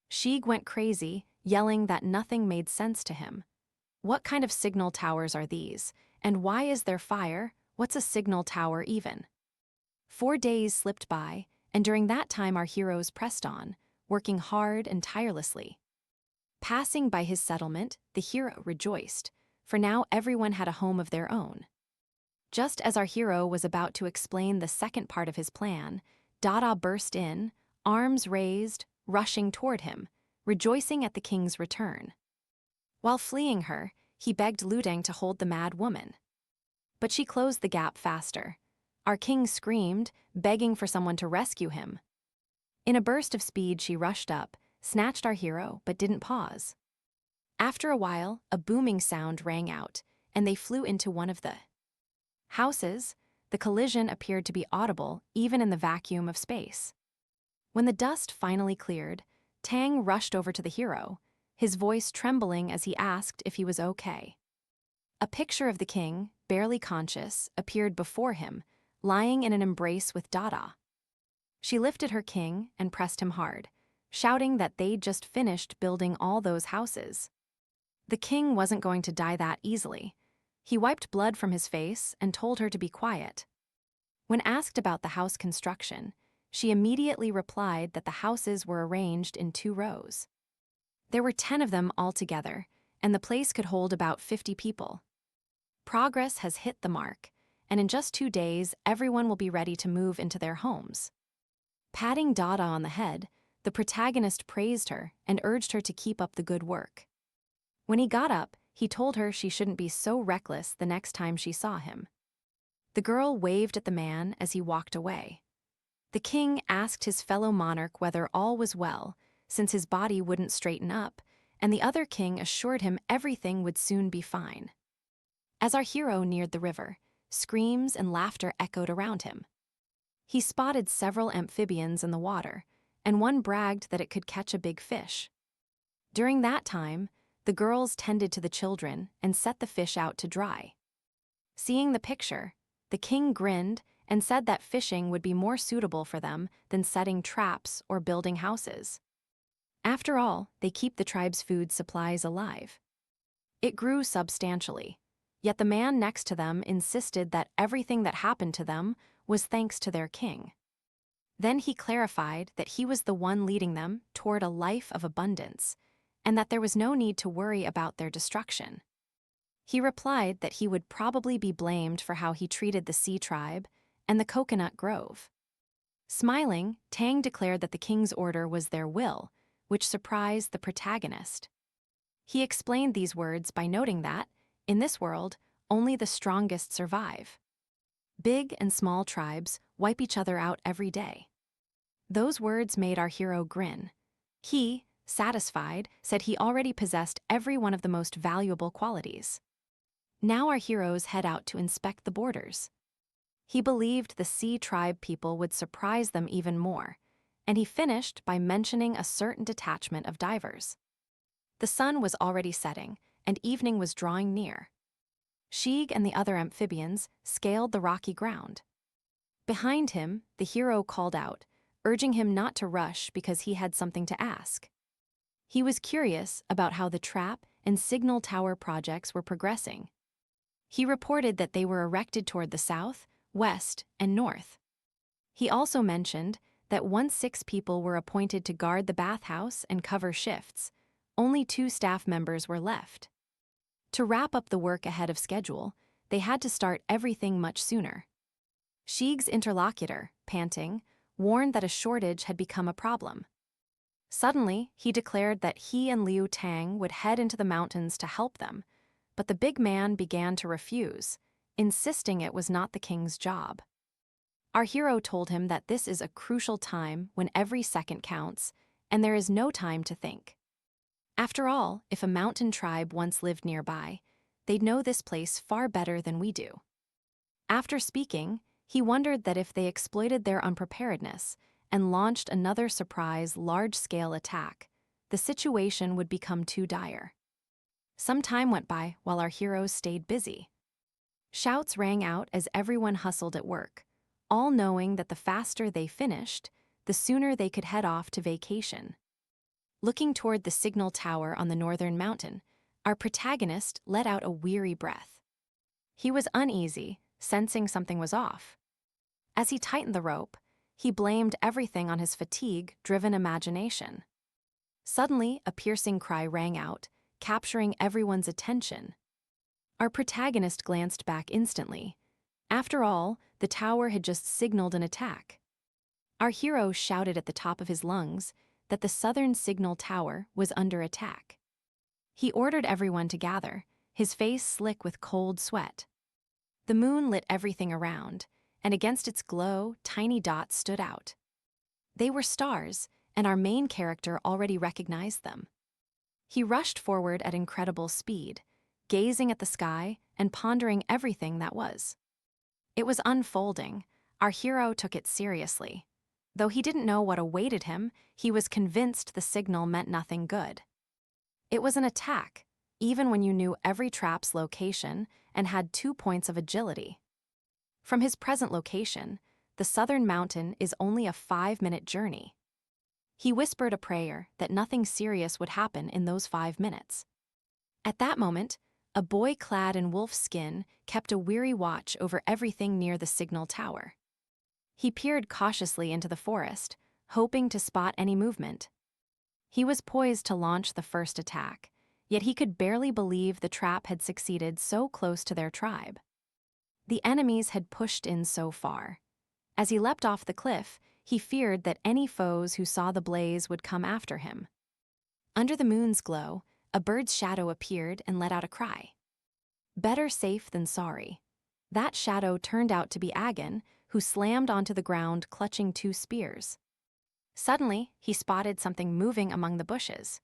Sheik went crazy, yelling that nothing made sense to him. What kind of signal towers are these? And why is there fire? What's a signal tower even? 4 days slipped by, and during that time our heroes pressed on, working hard and tirelessly. Passing by his settlement, the hero rejoiced, for now everyone had a home of their own. Just as our hero was about to explain the second part of his plan, Dada burst in, arms raised, rushing toward him, rejoicing at the king's return. While fleeing her, he begged Ludeng to hold the mad woman. But she closed the gap faster. Our king screamed, begging for someone to rescue him. In a burst of speed, she rushed up, snatched our hero, but didn't pause. After a while, a booming sound rang out, and they flew into one of the houses. The collision appeared to be audible even in the vacuum of space. When the dust finally cleared, Tang rushed over to the hero, his voice trembling as he asked if he was okay. A picture of the king, barely conscious, appeared before him, lying in an embrace with Dada. She lifted her king and pressed him hard, shouting that they'd just finished building all those houses. The king wasn't going to die that easily. He wiped blood from his face and told her to be quiet. When asked about the house construction, she immediately replied that the houses were arranged in 2 rows. There were 10 of them altogether, and the place could hold about 50 people. Progress has hit the mark, and in just 2 days, everyone will be ready to move into their homes. Patting Dada on the head, the protagonist praised her and urged her to keep up the good work. When he got up, he told her she shouldn't be so reckless the next time she saw him. The girl waved at the man as he walked away. The king asked his fellow monarch whether all was well, since his body wouldn't straighten up, and the other king assured him everything would soon be fine. As our hero neared the river, screams and laughter echoed around him. He spotted several amphibians in the water, and one bragged that it could catch a big fish. During that time, the girls tended to the children and set the fish out to dry. Seeing the picture, the king grinned and said that fishing would be more suitable for them than setting traps or building houses. After all, they keep the tribe's food supplies alive. It grew substantially, yet the man next to them insisted that everything that happened to them was thanks to their king. Then he clarified that he was the one leading them toward a life of abundance, and that there was no need to worry about their destruction. He replied that he would probably be blamed for how he treated the Sea Tribe and the Coconut Grove. Smiling, Tang declared that the king's order was their will, which surprised the protagonist. He explained these words by noting that, in this world, only the strongest survive. Big and small tribes wipe each other out every day. Those words made our hero grin. He, satisfied, said he already possessed every one of the most valuable qualities. Now our heroes head out to inspect the borders. He believed the Sea Tribe people would surprise them even more, and he finished by mentioning a certain detachment of divers. The sun was already setting, and evening was drawing near. Sheeg and the other amphibians scaled the rocky ground. Behind him, the hero called out, urging him not to rush because he had something to ask. He was curious about how the trap and signal tower projects were progressing. He reported that they were erected toward the south, west, and north. He also mentioned that once 6 people were appointed to guard the bathhouse and cover shifts, only 2 staff members were left. To wrap up the work ahead of schedule, they had to start everything much sooner. Sheeg's interlocutor, panting, warned that a shortage had become a problem. Suddenly, he declared that he and Liu Tang would head into the mountains to help them, but the big man began to refuse, insisting it was not the king's job. Our hero told him that this is a crucial time when every second counts, and there is no time to think. After all, if a mountain tribe once lived nearby, they'd know this place far better than we do. After speaking, he wondered that if they exploited their unpreparedness and launched another surprise large-scale attack, the situation would become too dire. Some time went by while our heroes stayed busy. Shouts rang out as everyone hustled at work, all knowing that the faster they finished, the sooner they could head off to vacation. Looking toward the signal tower on the northern mountain, our protagonist let out a weary breath. He was uneasy, sensing something was off. As he tightened the rope, he blamed everything on his fatigue-driven imagination. Suddenly, a piercing cry rang out, capturing everyone's attention. Our protagonist glanced back instantly. After all, the tower had just signaled an attack. Our hero shouted at the top of his lungs that the southern signal tower was under attack. He ordered everyone to gather, his face slick with cold sweat. The moon lit everything around, and against its glow, tiny dots stood out. They were stars, and our main character already recognized them. He rushed forward at incredible speed, gazing at the sky and pondering everything that was. It was unfolding. Our hero took it seriously. Though he didn't know what awaited him, he was convinced the signal meant nothing good. It was an attack, even when you knew every trap's location and had 2 points of agility. From his present location, the southern mountain is only a 5-minute journey. He whispered a prayer that nothing serious would happen in those 5 minutes. At that moment, a boy clad in wolf skin kept a weary watch over everything near the signal tower. He peered cautiously into the forest, hoping to spot any movement. He was poised to launch the first attack, yet he could barely believe the trap had succeeded so close to their tribe. The enemies had pushed in so far. As he leapt off the cliff, he feared that any foes who saw the blaze would come after him. Under the moon's glow, a bird's shadow appeared and let out a cry. Better safe than sorry. That shadow turned out to be Agon, who slammed onto the ground clutching 2 spears. Suddenly, he spotted something moving among the bushes.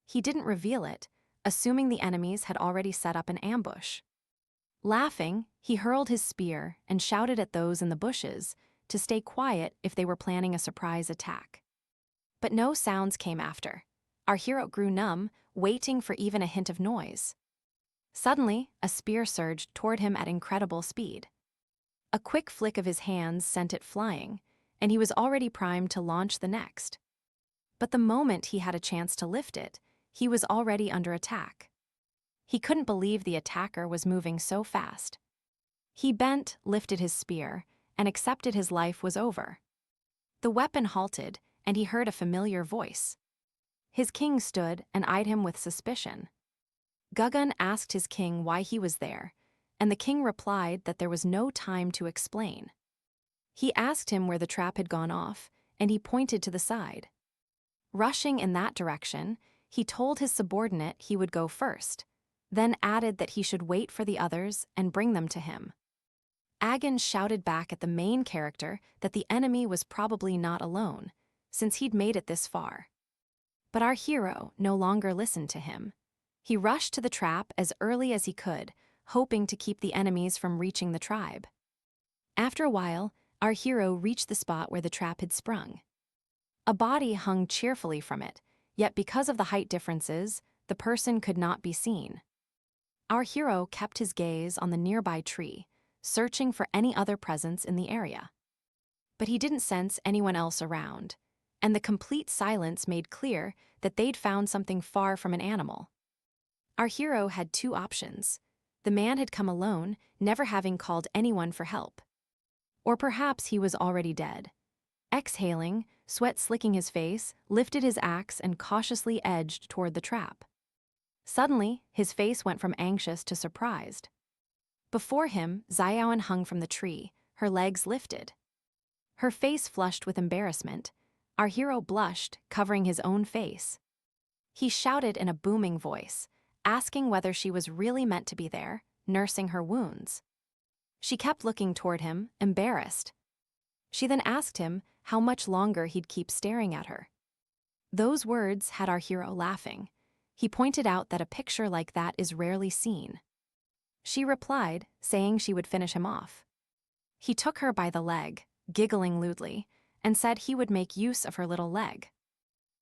He didn't reveal it, assuming the enemies had already set up an ambush. Laughing, he hurled his spear and shouted at those in the bushes to stay quiet if they were planning a surprise attack. But no sounds came after. Our hero grew numb, waiting for even a hint of noise. Suddenly, a spear surged toward him at incredible speed. A quick flick of his hands sent it flying, and he was already primed to launch the next. But the moment he had a chance to lift it, he was already under attack. He couldn't believe the attacker was moving so fast. He bent, lifted his spear, and accepted his life was over. The weapon halted, and he heard a familiar voice. His king stood and eyed him with suspicion. Gugun asked his king why he was there, and the king replied that there was no time to explain. He asked him where the trap had gone off, and he pointed to the side. Rushing in that direction, he told his subordinate he would go first, then added that he should wait for the others and bring them to him. Agon shouted back at the main character that the enemy was probably not alone, since he'd made it this far. But our hero no longer listened to him. He rushed to the trap as early as he could, hoping to keep the enemies from reaching the tribe. After a while, our hero reached the spot where the trap had sprung. A body hung cheerfully from it, yet because of the height differences, the person could not be seen. Our hero kept his gaze on the nearby tree, searching for any other presence in the area. But he didn't sense anyone else around, and the complete silence made clear that they'd found something far from an animal. Our hero had two options. The man had come alone, never having called anyone for help. Or perhaps he was already dead. Exhaling, sweat slicking his face, lifted his axe and cautiously edged toward the trap. Suddenly, his face went from anxious to surprised. Before him, Xiaoan hung from the tree, her legs lifted. Her face flushed with embarrassment. Our hero blushed, covering his own face. He shouted in a booming voice, asking whether she was really meant to be there, nursing her wounds. She kept looking toward him, embarrassed. She then asked him how much longer he'd keep staring at her. Those words had our hero laughing. He pointed out that a picture like that is rarely seen. She replied, saying she would finish him off. He took her by the leg, giggling lewdly, and said he would make use of her little leg.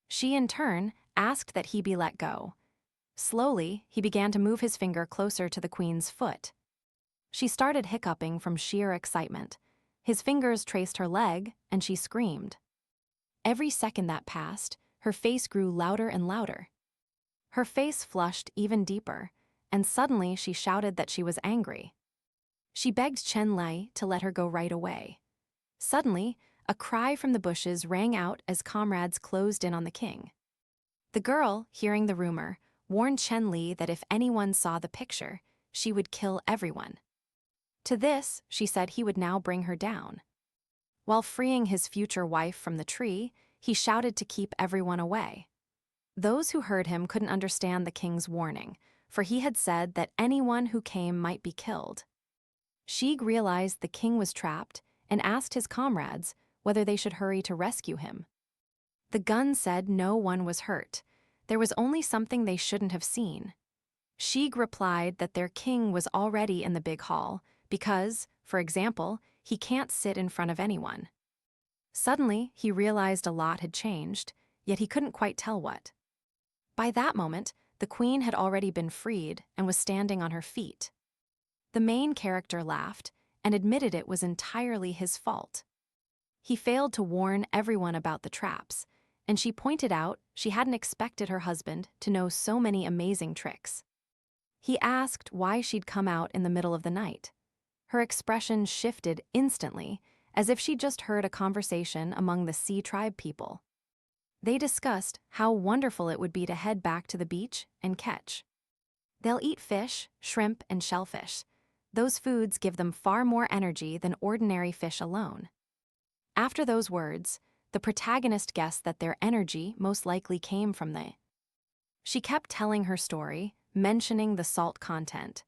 She, in turn, asked that he be let go. Slowly, he began to move his finger closer to the queen's foot. She started hiccuping from sheer excitement. His fingers traced her leg, and she screamed. Every second that passed, her face grew louder and louder. Her face flushed even deeper, and suddenly she shouted that she was angry. She begged Chen Lei to let her go right away. Suddenly, a cry from the bushes rang out as comrades closed in on the king. The girl, hearing the rumor, warned Chen Li that if anyone saw the picture, she would kill everyone. To this, she said he would now bring her down. While freeing his future wife from the tree, he shouted to keep everyone away. Those who heard him couldn't understand the king's warning, for he had said that anyone who came might be killed. Sheik realized the king was trapped and asked his comrades whether they should hurry to rescue him. The gun said no one was hurt. There was only something they shouldn't have seen. Sheik replied that their king was already in the big hall because, for example, he can't sit in front of anyone. Suddenly, he realized a lot had changed, yet he couldn't quite tell what. By that moment, the queen had already been freed and was standing on her feet. The main character laughed and admitted it was entirely his fault. He failed to warn everyone about the traps, and she pointed out she hadn't expected her husband to know so many amazing tricks. He asked why she'd come out in the middle of the night. Her expression shifted instantly, as if she'd just heard a conversation among the Sea Tribe people. They discussed how wonderful it would be to head back to the beach and catch. They'll eat fish, shrimp, and shellfish. Those foods give them far more energy than ordinary fish alone. After those words, the protagonist guessed that their energy most likely came from the. She kept telling her story, mentioning the salt content.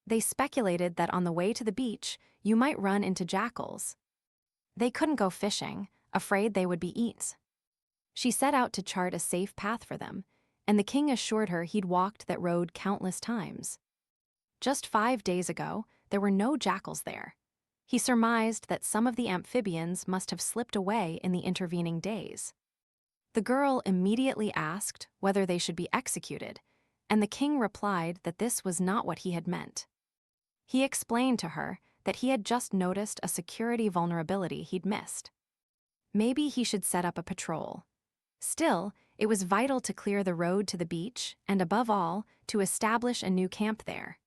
They speculated that on the way to the beach, you might run into jackals. They couldn't go fishing, afraid they would be eaten. She set out to chart a safe path for them, and the king assured her he'd walked that road countless times. Just 5 days ago, there were no jackals there. He surmised that some of the amphibians must have slipped away in the intervening days. The girl immediately asked whether they should be executed, and the king replied that this was not what he had meant. He explained to her that he had just noticed a security vulnerability he'd missed. Maybe he should set up a patrol. Still, it was vital to clear the road to the beach and, above all, to establish a new camp there.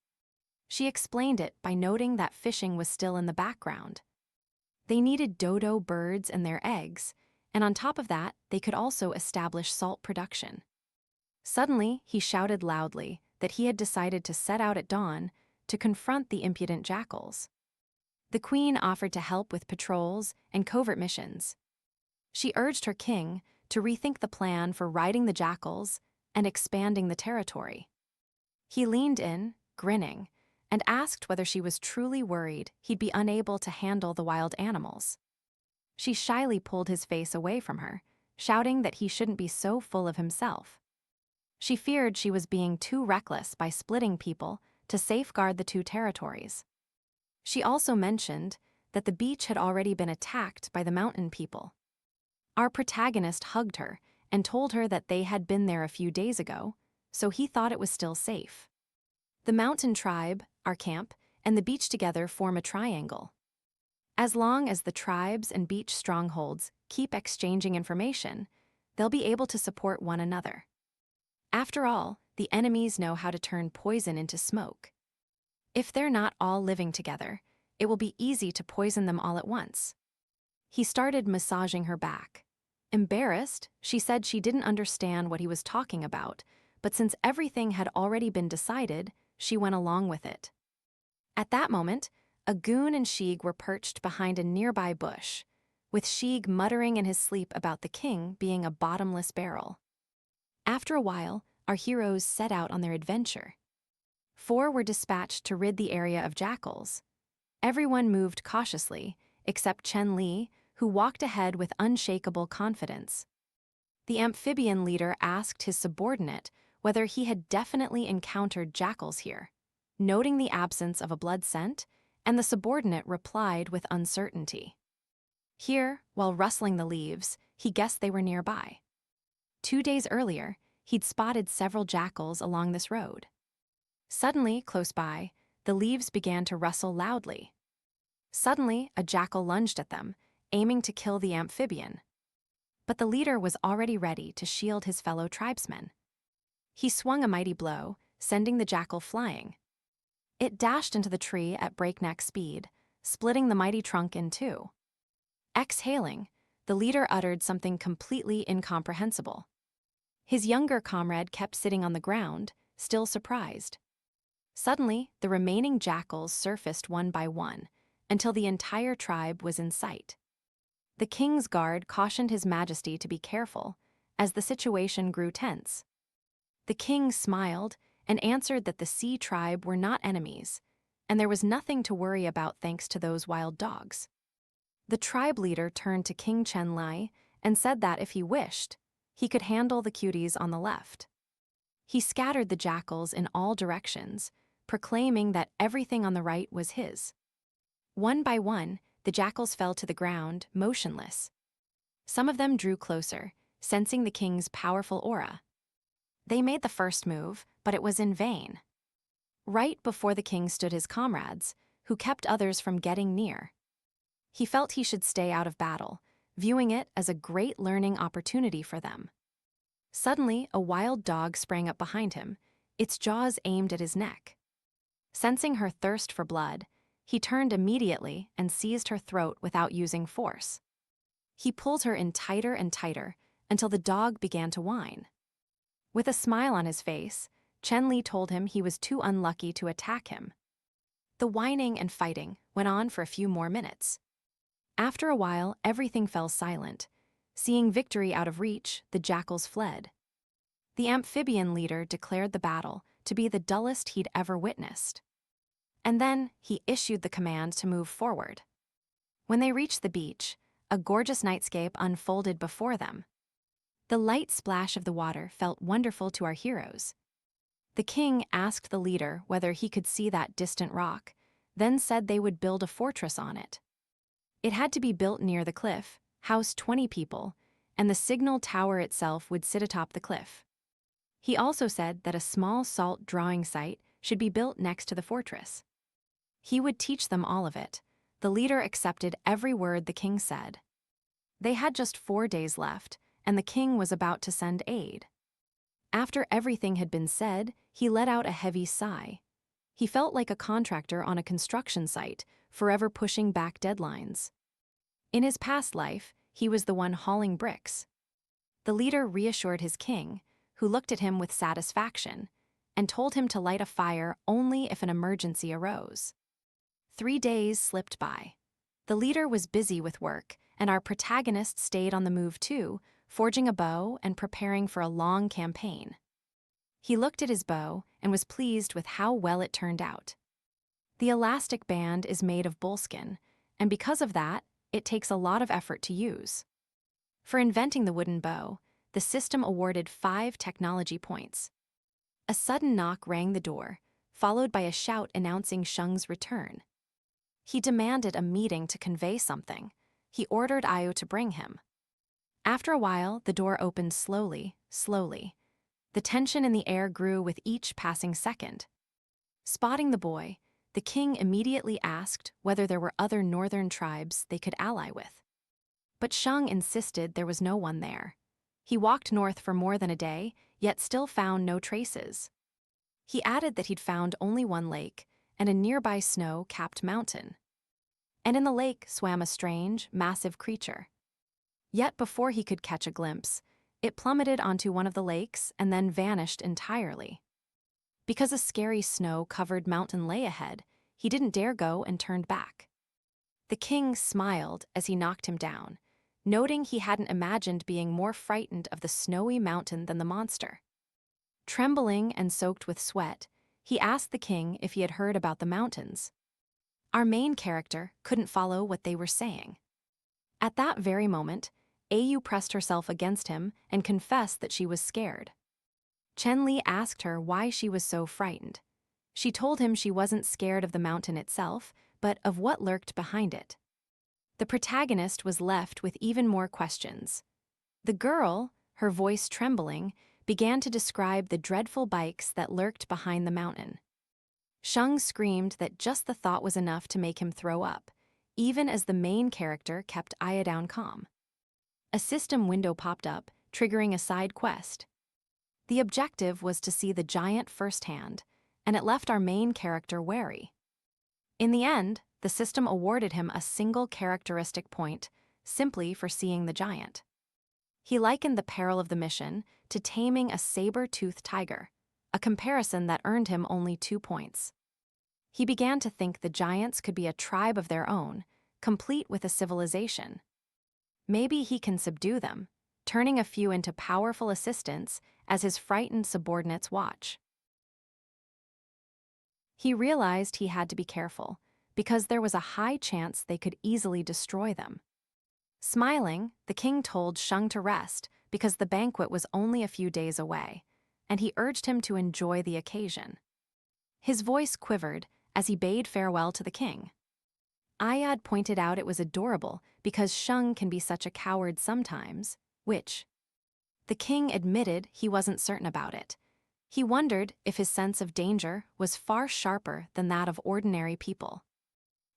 She explained it by noting that fishing was still in the background. They needed dodo birds and their eggs, and on top of that, they could also establish salt production. Suddenly, he shouted loudly that he had decided to set out at dawn to confront the impudent jackals. The queen offered to help with patrols and covert missions. She urged her king to rethink the plan for riding the jackals and expanding the territory. He leaned in, grinning, and asked whether she was truly worried he'd be unable to handle the wild animals. She shyly pulled his face away from her, shouting that he shouldn't be so full of himself. She feared she was being too reckless by splitting people to safeguard the two territories. She also mentioned that the beach had already been attacked by the mountain people. Our protagonist hugged her and told her that they had been there a few days ago, so he thought it was still safe. The mountain tribe, our camp, and the beach together form a triangle. As long as the tribes and beach strongholds keep exchanging information, they'll be able to support one another. After all, the enemies know how to turn poison into smoke. If they're not all living together, it will be easy to poison them all at once. He started massaging her back. Embarrassed, she said she didn't understand what he was talking about, but since everything had already been decided, she went along with it. At that moment, a goon and Sheeg were perched behind a nearby bush, with Sheeg muttering in his sleep about the king being a bottomless barrel. After a while, our heroes set out on their adventure. 4 were dispatched to rid the area of jackals. Everyone moved cautiously, except Chen Li, who walked ahead with unshakable confidence. The amphibian leader asked his subordinate whether he had definitely encountered jackals here, noting the absence of a blood scent, and the subordinate replied with uncertainty. Here, while rustling the leaves, he guessed they were nearby. 2 days earlier, he'd spotted several jackals along this road. Suddenly, close by, the leaves began to rustle loudly. Suddenly, a jackal lunged at them, aiming to kill the amphibian. But the leader was already ready to shield his fellow tribesmen. He swung a mighty blow, sending the jackal flying. It dashed into the tree at breakneck speed, splitting the mighty trunk in two. Exhaling, the leader uttered something completely incomprehensible. His younger comrade kept sitting on the ground, still surprised. Suddenly, the remaining jackals surfaced one by one, until the entire tribe was in sight. The king's guard cautioned his majesty to be careful, as the situation grew tense. The king smiled and answered that the sea tribe were not enemies, and there was nothing to worry about thanks to those wild dogs. The tribe leader turned to King Chen Lai and said that if he wished, he could handle the cuties on the left. He scattered the jackals in all directions, proclaiming that everything on the right was his. One by one, the jackals fell to the ground, motionless. Some of them drew closer, sensing the king's powerful aura. They made the first move, but it was in vain. Right before the king stood his comrades, who kept others from getting near. He felt he should stay out of battle, viewing it as a great learning opportunity for them. Suddenly, a wild dog sprang up behind him, its jaws aimed at his neck. Sensing her thirst for blood, he turned immediately and seized her throat without using force. He pulled her in tighter and tighter until the dog began to whine. With a smile on his face, Chen Li told him he was too unlucky to attack him. The whining and fighting went on for a few more minutes. After a while, everything fell silent. Seeing victory out of reach, the jackals fled. The amphibian leader declared the battle to be the dullest he'd ever witnessed. And then he issued the command to move forward. When they reached the beach, a gorgeous nightscape unfolded before them. The light splash of the water felt wonderful to our heroes. The king asked the leader whether he could see that distant rock, then said they would build a fortress on it. It had to be built near the cliff, house 20 people, and the signal tower itself would sit atop the cliff. He also said that a small salt drawing site should be built next to the fortress. He would teach them all of it. The leader accepted every word the king said. They had just 4 days left, and the king was about to send aid. After everything had been said, he let out a heavy sigh. He felt like a contractor on a construction site, forever pushing back deadlines. In his past life, he was the one hauling bricks. The leader reassured his king, who looked at him with satisfaction, and told him to light a fire only if an emergency arose. 3 days slipped by. The leader was busy with work, and our protagonist stayed on the move too, forging a bow and preparing for a long campaign. He looked at his bow and was pleased with how well it turned out. The elastic band is made of bullskin, and because of that, it takes a lot of effort to use. For inventing the wooden bow, the system awarded 5 technology points. A sudden knock rang the door, followed by a shout announcing Shung's return. He demanded a meeting to convey something. He ordered Ayo to bring him. After a while, the door opened slowly. The tension in the air grew with each passing second. Spotting the boy, the king immediately asked whether there were other northern tribes they could ally with. But Shung insisted there was no one there. He walked north for more than a day, yet still found no traces. He added that he'd found only one lake and a nearby snow-capped mountain. And in the lake swam a strange, massive creature. Yet before he could catch a glimpse, it plummeted onto one of the lakes and then vanished entirely. Because a scary snow-covered mountain lay ahead, he didn't dare go and turned back. The king smiled as he knocked him down, noting he hadn't imagined being more frightened of the snowy mountain than the monster. Trembling and soaked with sweat, he asked the king if he had heard about the mountains. Our main character couldn't follow what they were saying. At that very moment, Ayu pressed herself against him and confessed that she was scared. Chen Li asked her why she was so frightened. She told him she wasn't scared of the mountain itself, but of what lurked behind it. The protagonist was left with even more questions. The girl, her voice trembling, began to describe the dreadful bikes that lurked behind the mountain. Shung screamed that just the thought was enough to make him throw up, even as the main character kept Aya down calm. A system window popped up, triggering a side quest. The objective was to see the giant firsthand, and it left our main character wary. In the end, the system awarded him a single characteristic point, simply for seeing the giant. He likened the peril of the mission to taming a saber-toothed tiger, a comparison that earned him only 2 points. He began to think the giants could be a tribe of their own, complete with a civilization. Maybe he can subdue them, turning a few into powerful assistants as his frightened subordinates watch. He realized he had to be careful, because there was a high chance they could easily destroy them. Smiling, the king told Shung to rest because the banquet was only a few days away, and he urged him to enjoy the occasion. His voice quivered as he bade farewell to the king. Ayad pointed out it was adorable because Shung can be such a coward sometimes, which the king admitted he wasn't certain about it. He wondered if his sense of danger was far sharper than that of ordinary people.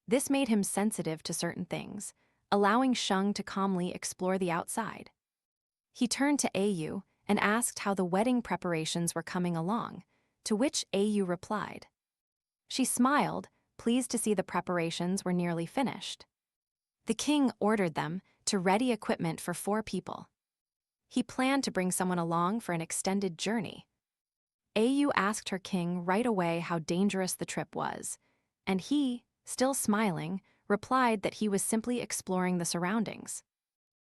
This made him sensitive to certain things, allowing Shung to calmly explore the outside. He turned to Ayu and asked how the wedding preparations were coming along, to which Ayu replied. She smiled, pleased to see the preparations were nearly finished. The king ordered them to ready equipment for 4 people. He planned to bring someone along for an extended journey. Ayu asked her king right away how dangerous the trip was, and he, still smiling, replied that he was simply exploring the surroundings.